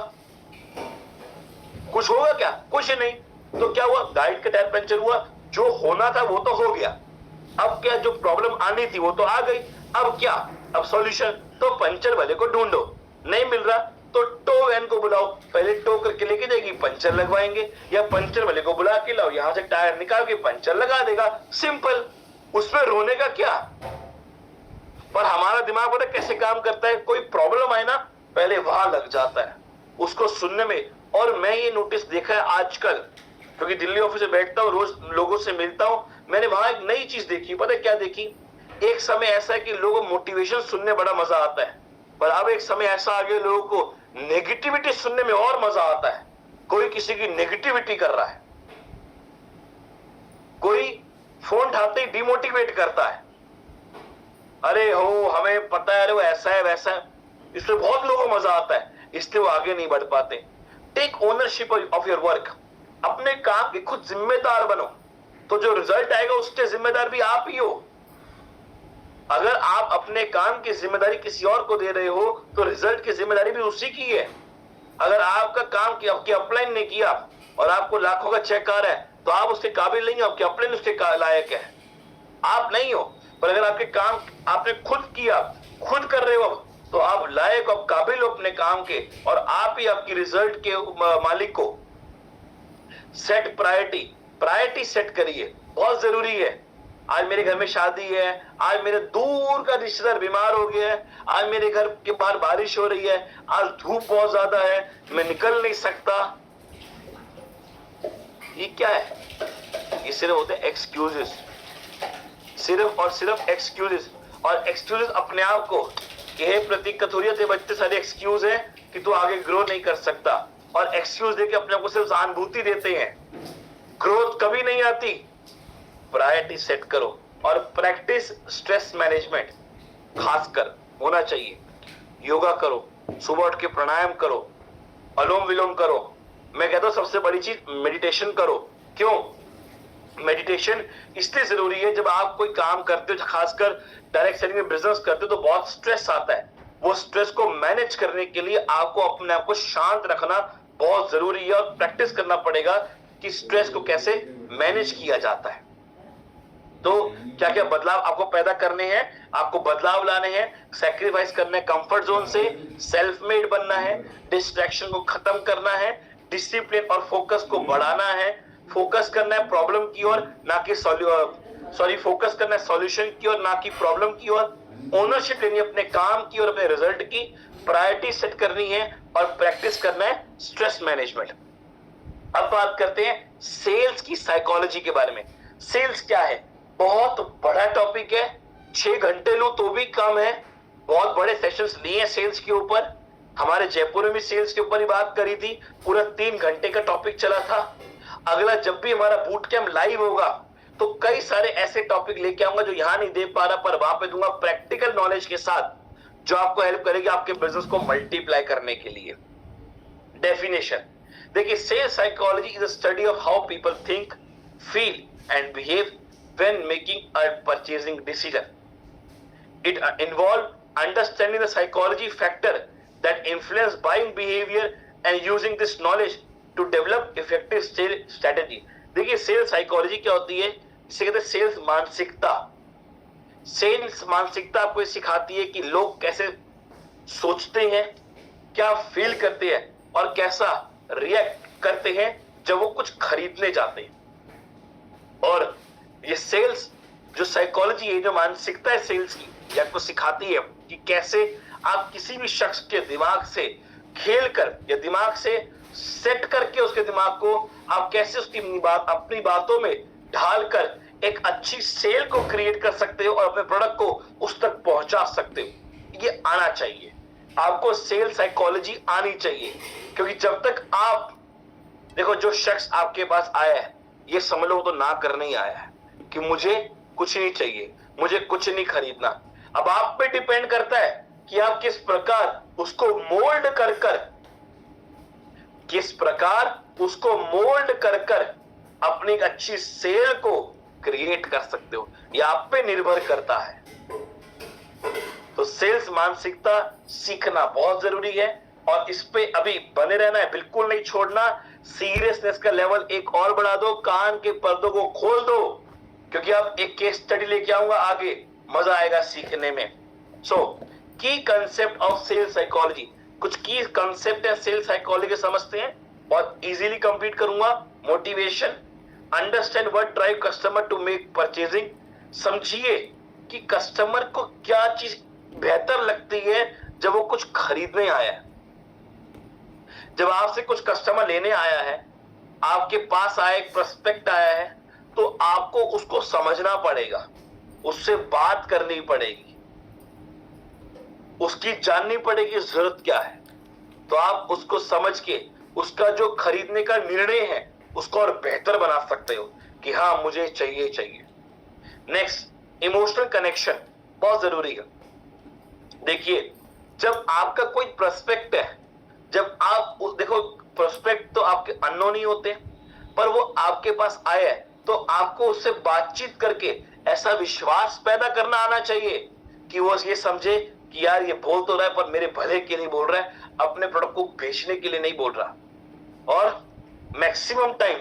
कुछ होगा क्या? कुछ नहीं। तो क्या हुआ? गाड़ी का टायर पंचर हुआ, जो होना था वो तो हो गया। अब क्या, जो प्रॉब्लम आनी थी वो तो आ गई। अब क्या? अब सॉल्यूशन, तो पंचर वाले को ढूंढो, नहीं मिल रहा तो टो वैन को बुलाओ, पहले टो करके लेके जाएगी, पंचर लगवाएंगे, या पंचर वाले को बुला के लाओ, यहां से टायर निकाल के पंचर लगा देगा, सिंपल। उसमें रोने का क्या? पर हमारा दिमाग पता कैसे काम करता है? कोई प्रॉब्लम आए ना, पहले वहां लग जाता है उसको सुनने में। और मैं ये नोटिस देखा है आजकल, क्योंकि दिल्ली ऑफिस में बैठता हूँ, रोज लोगों से मिलता हूं, मैंने वहां एक नई चीज देखी। पता है क्या देखी? एक समय ऐसा है कि लोगों को मोटिवेशन सुनने बड़ा मजा आता है, पर अब एक समय ऐसा आ गया लोगों को नेगेटिविटी सुनने में और मजा आता है। कोई किसी की नेगेटिविटी कर रहा है, कोई फोन उठाते ही डिमोटिवेट करता है, अरे हो हमें पता है, अरे वो ऐसा है वैसा है, इसमें बहुत लोगों को मजा आता है, इसलिए वो आगे नहीं बढ़ पाते। Take ownership of your work. अपने काम के खुद जिम्मेदार बनो, तो जो रिजल्ट आएगा उसके जिम्मेदार भी आप ही हो। अगर आप अपने काम की जिम्मेदारी किसी और को दे रहे हो तो रिजल्ट की जिम्मेदारी भी उसी की है। अगर आपका काम आपकी अपलाइन ने किया और आपको लाखों का चेक आ रहा है, तो आप उसके काबिल नहीं हो, आपकी अपलाइन उसके लायक है, आप नहीं हो। पर अगर आपके काम आपने खुद किया, खुद कर रहे हो, तो आप लायक, आप काबिल हो अपने काम के, और आप ही आपकी रिजल्ट के मालिक को। सेट प्रायोरिटी सेट करिए, बहुत जरूरी है। आज मेरे घर में शादी है, आज मेरे दूर का रिश्तेदार बीमार हो गया है, आज मेरे घर के बाहर बारिश हो रही है, आज धूप बहुत ज्यादा है, मैं निकल नहीं सकता। ये क्या है? ये सिर्फ होते हैं एक्सक्यूजेस, सिर्फ और सिर्फ एक्सक्यूजेस। और एक्सक्यूजेस अपने आप को, ये प्रतीक कथुरिया तेरे बच्चे सारे एक्सक्यूज है कि तू आगे ग्रो नहीं कर सकता, और एक्सक्यूज देके अपने आप को सिर्फ सहानुभूति देते हैं, ग्रोथ कभी नहीं आती। प्रायोरिटी सेट करो और प्रैक्टिस स्ट्रेस मैनेजमेंट खासकर होना चाहिए। योगा करो, सुबह उठ के प्राणायाम करो, अनुलोम विलोम करो। मैं कहता हूं सबसे बड़ी चीज मेडिटेशन करो। क्यों मेडिटेशन इसलिए जरूरी है? जब आप कोई काम करते हो, खासकर डायरेक्ट सेलिंग में बिजनेस करते हो, तो बहुत स्ट्रेस आता है। वो स्ट्रेस को मैनेज करने के लिए आपको अपने आप को शांत रखना बहुत जरूरी है, और प्रैक्टिस करना पड़ेगा कि स्ट्रेस को कैसे मैनेज किया जाता है। तो क्या क्या बदलाव आपको पैदा करने हैं? आपको बदलाव लाने हैं, सैक्रिफाइस करना है कंफर्ट जोन से, सेल्फ मेड बनना है, डिस्ट्रैक्शन को खत्म करना है, डिसिप्लिन और फोकस को बढ़ाना है, फोकस करना है प्रॉब्लम की ओर ना कि फोकस करना है सॉल्यूशन की ओर ना कि प्रॉब्लम की ओर, ओनरशिप लेनी है अपने काम की और अपने रिजल्ट की, प्रायोरिटी सेट करनी है, और प्रैक्टिस करना है स्ट्रेस मैनेजमेंट। अब बात करते हैं सेल्स की साइकोलॉजी के बारे में। सेल्स क्या है? बहुत बड़ा टॉपिक है, 6 घंटे लो तो भी कम है। बहुत बड़े सेशंस लिए हैं सेल्स के ऊपर, हमारे जयपुर में भी सेल्स के ऊपर ही बात करी थी, पूरा 3 घंटे का टॉपिक चला था। अगला जब भी हमारा बूट कैंप लाइव होगा तो कई सारे ऐसे टॉपिक लेके आऊंगा जो यहां नहीं दे पा रहा, पर वहां पे दूंगा प्रैक्टिकल नॉलेज के साथ, जो आपको हेल्प करेगी आपके बिजनेस को मल्टीप्लाई करने के लिए। डेफिनेशन देखिए, sales psychology is a study of how people think, feel and behave when making a purchasing decision. It involves understanding the psychology factor that influence buying behavior and using this knowledge to develop effective sales strategy. देखिए sales psychology क्या होती है? इसे कहते हैं sales मानसिकता। Sales मानसिकता आपको सिखाती है कि लोग कैसे सोचते हैं, क्या फील करते हैं, और कैसा रिएक्ट करते हैं जब वो कुछ खरीदने जाते हैं। और ये सेल्स जो साइकोलॉजी है, जो मानसिकता है सेल्स की, ये आपको सिखाती है कि कैसे आप किसी भी शख्स के दिमाग से खेलकर या दिमाग से सेट करके उसके दिमाग को आप कैसे उसकी अपनी बातों में ढालकर एक अच्छी सेल को क्रिएट कर सकते हो और अपने प्रोडक्ट को उस तक पहुंचा सकते हो। ये आना चाहिए, आपको सेल साइकोलॉजी आनी चाहिए। क्योंकि जब तक आप देखो, जो शख्स आपके पास आया है ये समझ लो तो ना करने ही आया है कि मुझे कुछ नहीं चाहिए, मुझे कुछ नहीं खरीदना। अब आप पे डिपेंड करता है कि आप किस प्रकार उसको मोल्ड कर कर अपनी एक अच्छी सेल को क्रिएट कर सकते हो। यह आप पे निर्भर करता है। तो सेल्स मानसिकता सीखना बहुत जरूरी है और इस पे अभी बने रहना है, बिल्कुल नहीं छोड़ना। सीरियसनेस का लेवल एक और बढ़ा दो, कान के पर्दों को खोल दो, क्योंकि अब एक केस स्टडी लेके आऊंगा आगे, मजा आएगा सीखने में। सो की कंसेप्ट ऑफ सेल्स साइकोलॉजी, कुछ की कंसेप्ट है सेल्स साइकोलॉजी के समझते हैं और इजीली कंप्लीट करूंगा। Motivation, understand what drive customer to make purchasing, समझिए कि कस्टमर को क्या चीज बेहतर लगती है जब वो कुछ खरीदने आया है। जब आपसे कुछ कस्टमर लेने आया है, आपके पास आया, एक प्रोस्पेक्ट आया है, तो आपको उसको समझना पड़ेगा, उससे बात करनी पड़ेगी, उसकी जाननी पड़ेगी जरूरत क्या है। तो आप उसको समझ के उसका जो खरीदने का निर्णय है उसको और बेहतर बना सकते हो कि हाँ मुझे चाहिए। नेक्स्ट, इमोशनल कनेक्शन बहुत जरूरी है। देखिए, जब आपका कोई प्रोस्पेक्ट है, जब आप देखो, प्रोस्पेक्ट तो आपके अननोन ही होते हैं, पर वो आपके पास आया है तो आपको उससे बातचीत करके ऐसा विश्वास पैदा करना आना चाहिए कि वो ये समझे कि यार ये बोल तो रहा है पर मेरे भले के लिए बोल रहा है, अपने प्रोडक्ट को बेचने के लिए नहीं बोल रहा। और मैक्सिमम टाइम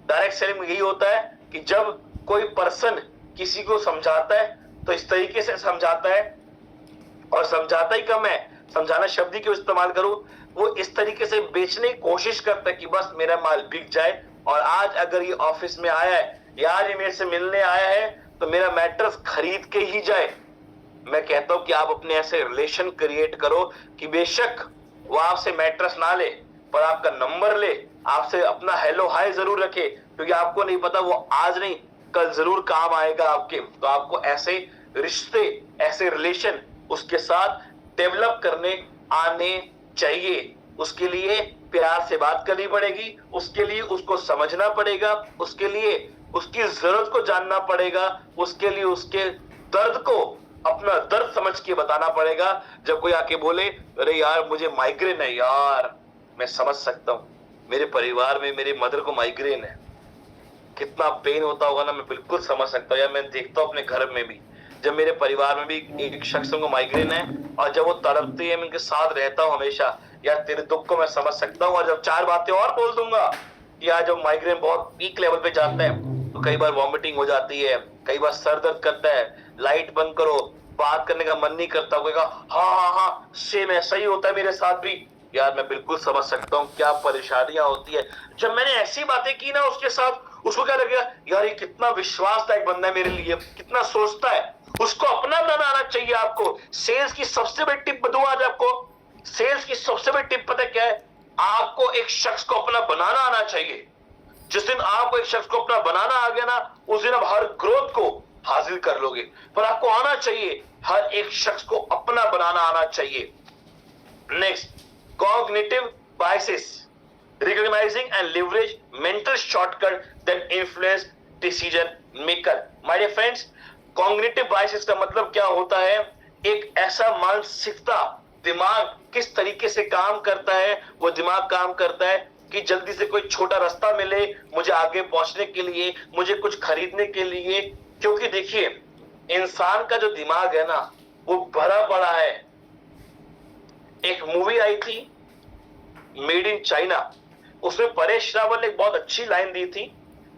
डायरेक्ट सेलिंग में यही होता है कि जब कोई पर्सन किसी को समझाता है तो इस तरीके से समझाता है, और समझाता ही कम है, समझाना शब्द ही क्यों इस्तेमाल करूं, वो इस तरीके से बेचने की कोशिश करता है कि बस मेरा माल बिक जाए। और आज अगर ये ऑफिस में आया है या आज ये मेरे से मिलने आया है तो मेरा मैट्रेस खरीद के ही जाए। मैं कहता हूं कि आप अपने ऐसे रिलेशन क्रिएट करो कि बेशक वो आपसे मैट्रेस ना ले पर आपका नंबर ले, आपसे अपना हेलो हाय जरूर रखे, क्योंकि आपको नहीं पता वो आज नहीं कल जरूर काम आएगा आपके। तो आपको ऐसे रिश्ते, ऐसे रिलेशन उसके साथ डेवलप करने आने चाहिए। उसके लिए प्यार से बात करनी पड़ेगी, उसके लिए उसको समझना पड़ेगा, उसके लिए उसकी जरूरत को जानना पड़ेगा, उसके लिए उसके दर्द को अपना दर्द समझ के बताना पड़ेगा। जब कोई आके बोले अरे यार मुझे माइग्रेन है, यार मैं समझ सकता हूं, मेरे परिवार में मेरे मदर को माइग्रेन है, कितना पेन होता होगा ना, मैं बिल्कुल समझ सकता हूँ। यार मैं देखता हूँ अपने घर में भी, जब मेरे परिवार में भी एक शख्स को माइग्रेन है और जब वो तड़पती है मैं उनके साथ रहता हूँ हमेशा, यार तेरे दुख को मैं समझ सकता हूँ। और जब चार बातें और बोल दूंगा कि यार जब माइग्रेन बहुत पीक लेवल पे जाता है तो कई बार वॉमिटिंग हो जाती है, कई बार सर दर्द करता है, लाइट बंद करो, बात करने का मन नहीं करता, कोई कहा हाँ सेम ऐसा ही होता है मेरे साथ भी। यार मैं बिल्कुल समझ सकता हूँ क्या परेशानियां होती है। जब मैंने ऐसी बातें की ना उसके साथ, उसको क्या लगेगा, यार ये कितना विश्वासदायक बंदा है मेरे लिए, कितना सोचता है, उसको अपना बनाना चाहिए। आपको सेल्स की सबसे बड़ी टिप दूं आज आपको, सेल्स की सबसे बड़ी टिप पता क्या है, आपको एक शख्स को अपना बनाना आना चाहिए। जिस दिन आपको एक शख्स को अपना बनाना आ गया ना, उस दिन आप हर ग्रोथ को हासिल कर लोगे। पर आपको आना चाहिए, हर एक शख्स को अपना बनाना आना चाहिए। Next, cognitive biases, recognizing and leverage mental shortcut that influence decision maker. My dear friends, cognitive biases का मतलब क्या होता है, एक ऐसा मानसिकता, दिमाग किस तरीके से काम करता है, वो दिमाग काम करता है कि जल्दी से कोई छोटा रास्ता मिले मुझे आगे पहुंचने के लिए, मुझे कुछ खरीदने के लिए। क्योंकि देखिए इंसान का जो दिमाग है ना वो भरा पड़ा है। एक मूवी आई थी मेड इन चाइना, उसमें परेश रावल ने एक बहुत अच्छी लाइन दी थी,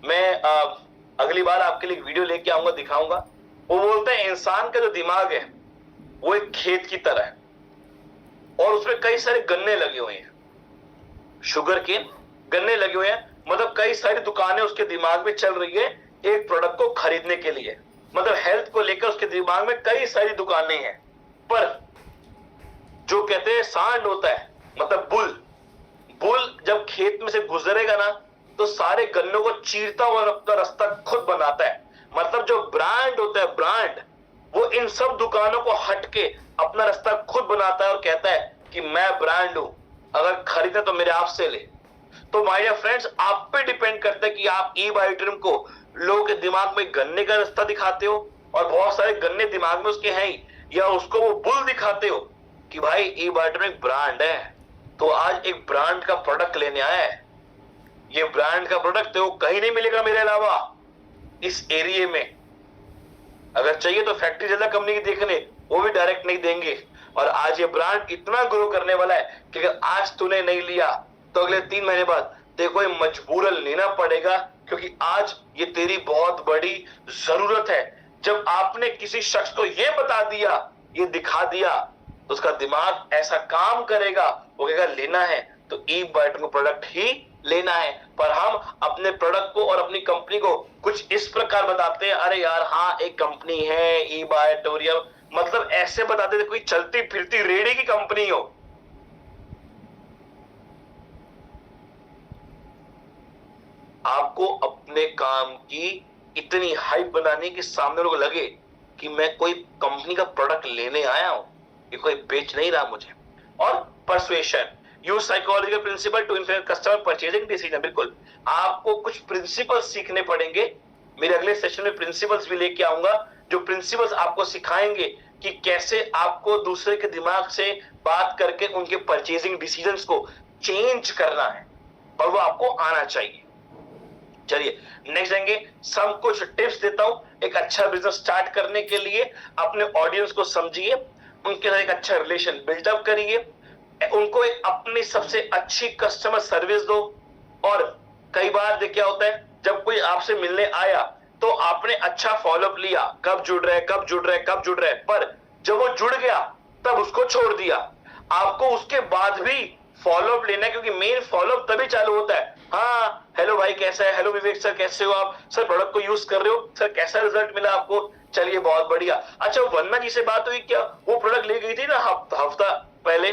मैं अगली बार आपके लिए वीडियो लेके आऊंगा, दिखाऊंगा। वो बोलते हैं इंसान का जो दिमाग है वो एक खेत की तरह है और उसमें कई सारे गन्ने लगे हुए हैं, शुगर केन गन्ने लगे हुए हैं, मतलब कई सारी दुकानें उसके दिमाग में चल रही है एक प्रोडक्ट को खरीदने के लिए, मतलब हेल्थ को लेकर उसके दिमाग में कई सारी दुकानें हैं। पर जो कहते हैं सांड होता है, मतलब बुल, बुल जब खेत में से गुजरेगा ना तो सारे गन्नों को चीरता हुआ अपना रास्ता खुद बनाता है। मतलब जो ब्रांड होता है, ब्रांड, वो इन सब दुकानों को हटके अपना रास्ता खुद बनाता है और कहता है कि मैं ब्रांड हूं, अगर खरीदे तो मेरे आप से ले। तो माय डियर फ्रेंड्स, आप पे डिपेंड करता है कि आप ई बायोटेरियम को लोगों के दिमाग में गन्ने का रास्ता दिखाते हो और बहुत सारे गन्ने दिमाग में उसके हैं ही, या उसको वो बुल दिखाते हो कि भाई ई बायोटेरियम एक ब्रांड है। तो आज एक ब्रांड का प्रोडक्ट लेने आया है, ये ब्रांड का प्रोडक्ट है, वो कहीं नहीं मिलेगा मेरे अलावा इस एरिया में। अगर चाहिए तो फैक्ट्री ज्यादा कंपनी की देखने, वो भी डायरेक्ट नहीं देंगे। और आज ये ब्रांड इतना ग्रो करने वाला है कि अगर आज तूने नहीं लिया तो अगले 3 महीने बाद देखो ये मजबूरन लेना पड़ेगा, क्योंकि आज ये तेरी बहुत बड़ी जरूरत है। जब आपने किसी शख्स को ये बता दिया, ये दिखा दिया, तो उसका दिमाग ऐसा काम करेगा, वो कहेगा लेना है तो ई बायोटेरियम प्रोडक्ट ही लेना है। पर हम अपने प्रोडक्ट को और अपनी कंपनी को कुछ इस प्रकार बताते हैं, अरे यार हाँ एक कंपनी है ई बायोटेरियम, मतलब ऐसे बताते थे कोई चलती फिरती रेड़ी की कंपनी हो। आपको अपने काम की इतनी हाइप बनानी कि सामने लोग लगे कि मैं कोई कंपनी का प्रोडक्ट लेने आया हूं, ये कोई बेच नहीं रहा मुझे। और persuasion, use psychological principle to influence customer purchasing decision. बिल्कुल, आपको कुछ प्रिंसिपल्स सीखने पड़ेंगे। मेरे अगले सेशन में प्रिंसिपल्स भी लेके आऊंगा, जो प्रिंसिपल्स आपको सिखाएंगे कि कैसे आपको दूसरे के दिमाग से बात करके उनके परचेजिंग डिसीजंस को चेंज करना है, और वो आपको आना चाहिए। चलिए नेक्स्ट जाएंगे, सब कुछ टिप्स देता हूं एक अच्छा बिजनेस स्टार्ट करने के लिए। अपने ऑडियंस को समझिए, उनके साथ एक अच्छा रिलेशन बिल्डअप करिए, उनको एक अपनी सबसे अच्छी कस्टमर सर्विस दो। और कई बार देख क्या होता है, जब कोई आपसे मिलने आया तो आपने अच्छा फॉलोअप लिया, कब जुड़ रहे कब जुड़ रहे कब जुड़ रहे, पर जब वो जुड़ गया तब उसको छोड़ दिया। आपको उसके बाद भी फॉलोअप लेना है, क्योंकि मेन फॉलोअप तभी चालू होता है, हाँ हेलो भाई कैसा है, हेलो विवेक सर कैसे हो आप, सर प्रोडक्ट को यूज कर रहे हो, सर कैसा रिजल्ट मिला आपको, चलिए बहुत बढ़िया। अच्छा वंदना जी से बात हुई क्या, वो प्रोडक्ट ले गई थी ना हफ्ता पहले,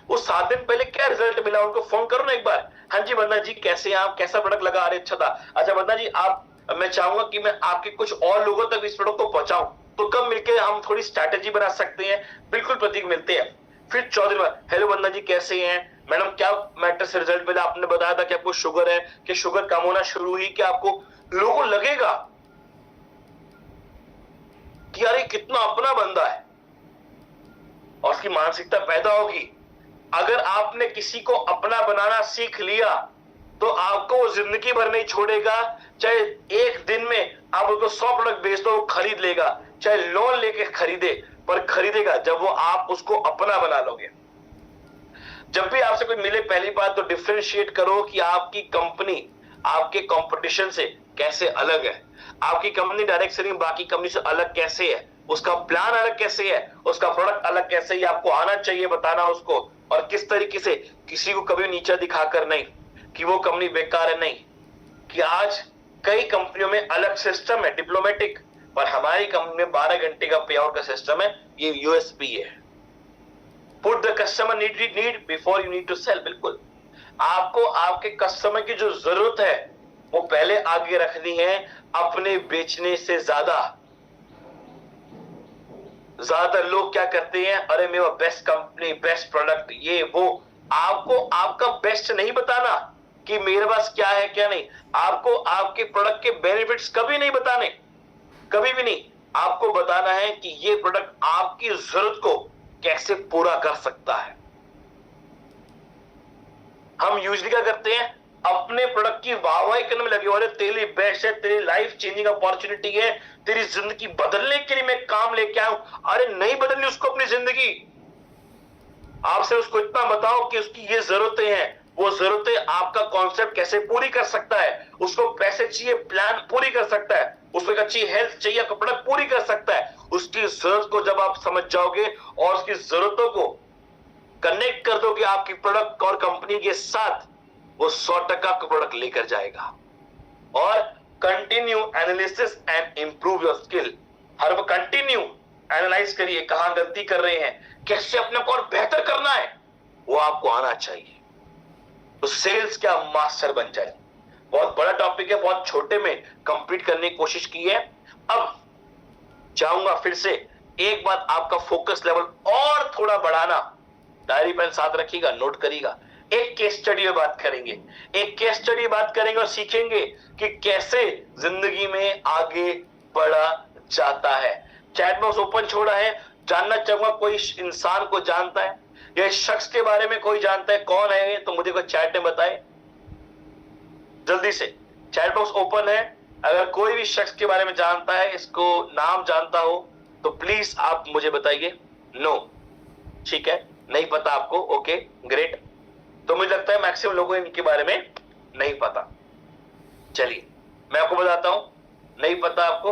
वो 7 दिन पहले क्या रिजल्ट मिला, उनको फोन करो ना एक बार, हाँ जी वंदना जी कैसे हैं आप, कैसा प्रोडक्ट लगा, अरे अच्छा था। अच्छा वंदना जी आप, मैं चाहूंगा कि मैं आपके कुछ और लोगों तक इस प्रोडक्ट को पहुंचाऊं, तो कब मिलके हम थोड़ी स्ट्रैटेजी बना सकते हैं। बिल्कुल प्रतीक, मिलते हैं। फिर 14 दिन बाद, हेलो वंदना जी कैसे हैं मैडम, क्या मैटर से रिजल्ट मिला, आपने बताया था कि आपको शुगर है, कि शुगर कम होना शुरू हुई, कि आपको, लोगों को लगेगा कि यार ये कितना अपना बंदा है, और उसकी मानसिकता पैदा होगी। अगर आपने किसी को अपना बनाना सीख लिया तो आपको वो जिंदगी भर नहीं छोड़ेगा। चाहे एक दिन में आप उसको 100 प्रोडक्ट बेच दो, वो खरीद लेगा, चाहे लोन लेके खरीदे, पर खरीदेगा जब वो आप उसको अपना बना लोगे। जब भी आपसे कोई मिले, पहली बात तो डिफरेंशिएट करो कि आपकी कंपनी आपके कंपटीशन से कैसे अलग है, आपकी कंपनी डायरेक्ट सेलिंग बाकी कंपनी से अलग कैसे है, उसका प्लान अलग कैसे है, उसका प्रोडक्ट अलग कैसे है, आपको आना चाहिए बताना उसको। और किस तरीके से, किसी को कभी नीचा दिखाकर नहीं कि वो कंपनी बेकार है, नहीं, कि आज कई कंपनियों में अलग सिस्टम है डिप्लोमेटिक, पर हमारी कंपनी में 12 घंटे का पे आउट का सिस्टम है, ये यूएसपी है। Put the customer need before you need to sell. बिल्कुल, आपको आपके कस्टमर की जो जरूरत है वो पहले आगे रखनी है अपने बेचने से ज्यादा। ज्यादातर लोग क्या करते हैं, अरे मेरा बेस्ट कंपनी, बेस्ट प्रोडक्ट, ये वो। आपको आपका बेस्ट नहीं बताना कि मेरे पास क्या है क्या नहीं, आपको आपके प्रोडक्ट के बेनिफिट्स कभी नहीं बताने, कभी भी नहीं। आपको बताना है कि ये प्रोडक्ट आपकी जरूरत को कैसे पूरा कर सकता है। हम यूजुअली क्या करते हैं, अपने प्रोडक्ट की वाहवाही करने में लगे, अरे तेरी बेस्ट है, तेरी लाइफ चेंजिंग अपॉर्चुनिटी है, तेरी जिंदगी बदलने के लिए मैं काम लेके आया हूं। अरे नहीं बदलनी उसको अपनी जिंदगी, आपसे उसको इतना बताओ कि उसकी ये जरूरतें हैं, वो जरूरतें आपका कॉन्सेप्ट कैसे पूरी कर सकता है, उसको पैसे चाहिए, प्लान पूरी कर सकता है, उसको एक अच्छी हेल्थ चाहिए, कपड़ा पूरी कर सकता है। उसकी जरूरत को जब आप समझ जाओगे और उसकी जरूरतों को कनेक्ट कर दोगे आपकी प्रोडक्ट और कंपनी के साथ, वो 100% का प्रोडक्ट लेकर जाएगा। और continue analysis and improve your skill, हर वो कंटिन्यू एनालाइज करिए कहां गलती कर रहे हैं, कैसे अपने को और बेहतर करना है, वो आपको आना चाहिए। तो सेल्स क्या मास्टर बन जाए। बहुत बड़ा टॉपिक है, बहुत छोटे में कंप्लीट करने की कोशिश की है। अब चाहूंगा फिर से एक बात, आपका फोकस लेवल और थोड़ा बढ़ाना। डायरी पेन साथ रखिएगा, नोट करिएगा। एक केस स्टडी में बात करेंगे, एक केस स्टडी बात करेंगे और सीखेंगे कि कैसे जिंदगी में आगे बढ़ा जाता है। चैट बॉक्स ओपन छोड़ा है, जानना चाहूंगा कोई इंसान को जानता है या इस शख्स के बारे में कोई जानता है, कौन है तो मुझे कोई चैट में बताए जल्दी से। चैट बॉक्स ओपन है, अगर कोई भी शख्स के बारे में जानता है, इसको नाम जानता हो तो प्लीज आप मुझे बताइए। नो, ठीक है, नहीं पता आपको, ओके ग्रेट। तो मुझे लगता है मैक्सिमम लोगों को इनके बारे में नहीं पता। चलिए मैं आपको बताता हूं, नहीं पता आपको।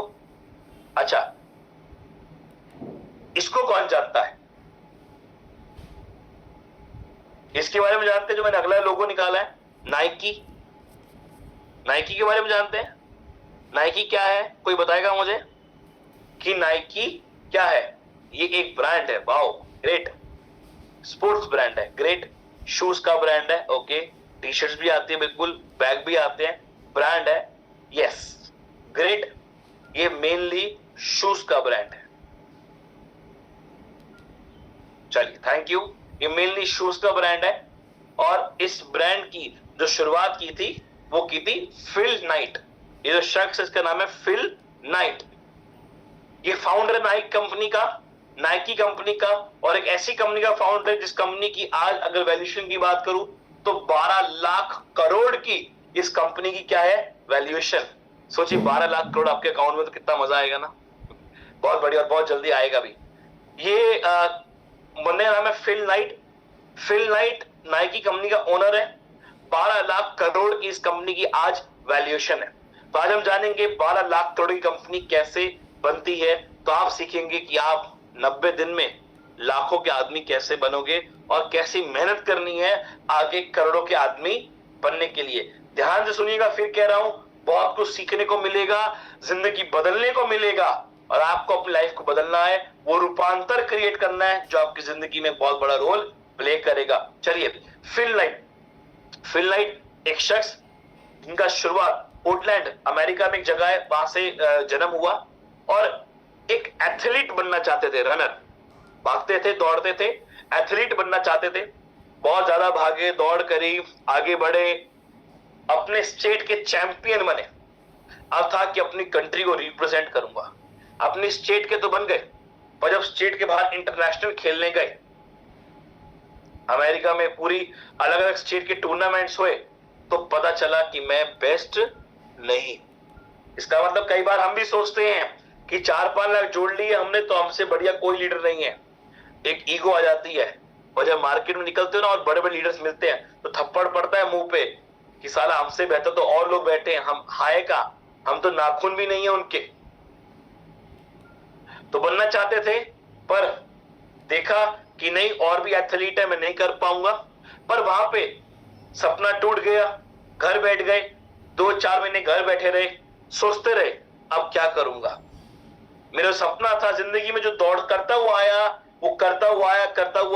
अच्छा, इसको कौन जानता है? इसके बारे में जानते हैं जो मैंने अगला लोगो निकाला है, नाइकी। नाइकी के बारे में जानते हैं? नाइकी क्या है, कोई बताएगा मुझे कि नाइकी क्या है? ये एक ब्रांड है, वाओ ग्रेट। स्पोर्ट्स ब्रांड है, ग्रेट। शूज का ब्रांड है, ओके। टी शर्ट्स भी आती है, बिल्कुल, बैग भी आते हैं, ब्रांड है, यस ग्रेट। ये मेनली शूज का ब्रांड है। चलिए थैंक यू। ये मेनली शूज का ब्रांड है और इस ब्रांड की जो शुरुआत की थी वो की थी फिल नाइट। ये जो शख्स, इसका नाम है फिल नाइट। ये फाउंडर नाइक कंपनी का, नाइकी कंपनी का, और एक ऐसी कंपनी का फाउंडर जिस कंपनी की आज अगर वैल्यूएशन की बात करूं तो 12 लाख करोड़ की इस कंपनी की क्या है वैल्यूएशन। सोचिए 12 लाख करोड़ आपके अकाउंट में, तो कितना मजा आएगा ना। बहुत बढ़िया और बहुत जल्दी आएगा भी। ये बंदे का नाम है Phil Knight. Phil Knight Nike company का ओनर है। 12 लाख करोड़ की इस कंपनी की आज वैल्यूएशन है। तो आज हम जानेंगे 12 लाख करोड़ की कंपनी कैसे बनती है। तो आप सीखेंगे कि आप 90 दिन में लाखों के आदमी कैसे बनोगे और कैसी मेहनत करनी है आगे करोड़ों के आदमी बनने के लिए। ध्यान से सुनिएगा, फिर कह रहा हूं, बहुत कुछ सीखने को मिलेगा, जिंदगी बदलने को मिलेगा और आपको अपनी लाइफ को बदलना है, वो रूपांतर क्रिएट करना है जो आपकी जिंदगी में बहुत बड़ा रोल प्ले करेगा। चलिए, फिल नाइट। फिल नाइट एक शख्स जिनका शुरुआत पोर्टलैंड अमेरिका में एक जगह है, वहां से जन्म हुआ और एक एथलीट बनना चाहते थे। रनर, भागते थे, दौड़ते थे, एथलीट बनना चाहते थे। बहुत ज्यादा भागे, दौड़ करी, आगे बढ़े, अपने स्टेट के चैंपियन बने। अब था कि अपनी कंट्री को रिप्रेजेंट करूंगा। अपनी स्टेट के तो बन गए, पर जब स्टेट के बाहर इंटरनेशनल खेलने गए, अमेरिका में पूरी अलग अलग स्टेट के टूर्नामेंट्स हुए, तो पता चला कि मैं बेस्ट नहीं। इसका मतलब कई बार हम भी सोचते हैं कि 4-5 लाख जोड़ लिए हमने तो हमसे बढ़िया कोई लीडर नहीं है। एक ईगो आ जाती है और जब मार्केट में निकलते हो ना और बड़े बड़े लीडर्स मिलते हैं तो थप्पड़ पड़ता है मुंह पे कि साला हमसे बेहतर तो और लोग बैठे हैं, हम हाय का, हम तो नाखून भी नहीं है उनके। तो बनना चाहते थे पर देखा कि नहीं, और भी एथलीट है, मैं नहीं कर पाऊंगा। पर वहां पे सपना टूट गया, घर बैठ गए, 2-4 महीने घर बैठे रहे, सोचते रहे अब क्या करूंगा। मेरा सपना था जिंदगी में जो दौड़ करता हुआ आया, वो करता हुआ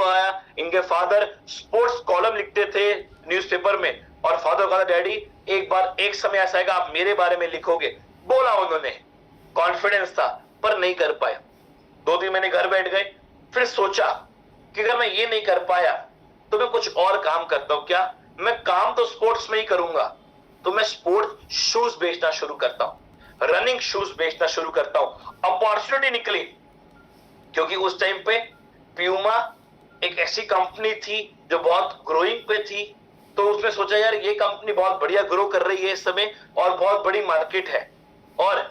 आया। इनके फादर स्पोर्ट्स कॉलम लिखते थे न्यूज़पेपर में और फादर कहा, डैडी एक बार एक समय ऐसा आएगा आप मेरे बारे में लिखोगे। बोला उन्होंने, कॉन्फिडेंस था, पर नहीं कर पाए। 2-3 महीने घर बैठ गए, फिर सोचा कि अगर मैं ये नहीं कर पाया तो मैं कुछ और काम करता हूं। क्या? मैं काम तो स्पोर्ट्स में ही करूंगा, तो मैं स्पोर्ट्स शूज बेचना शुरू करता हूं, रनिंग शूज बेचना शुरू करता हूं। अपॉर्चुनिटी निकली क्योंकि उस टाइम पे प्यूमा एक ऐसी कंपनी थी जो बहुत ग्रोइंग पे थी। तो उसने सोचा यार ये कंपनी बहुत बढ़िया ग्रो कर रही है इस समय और बहुत बड़ी मार्केट है। और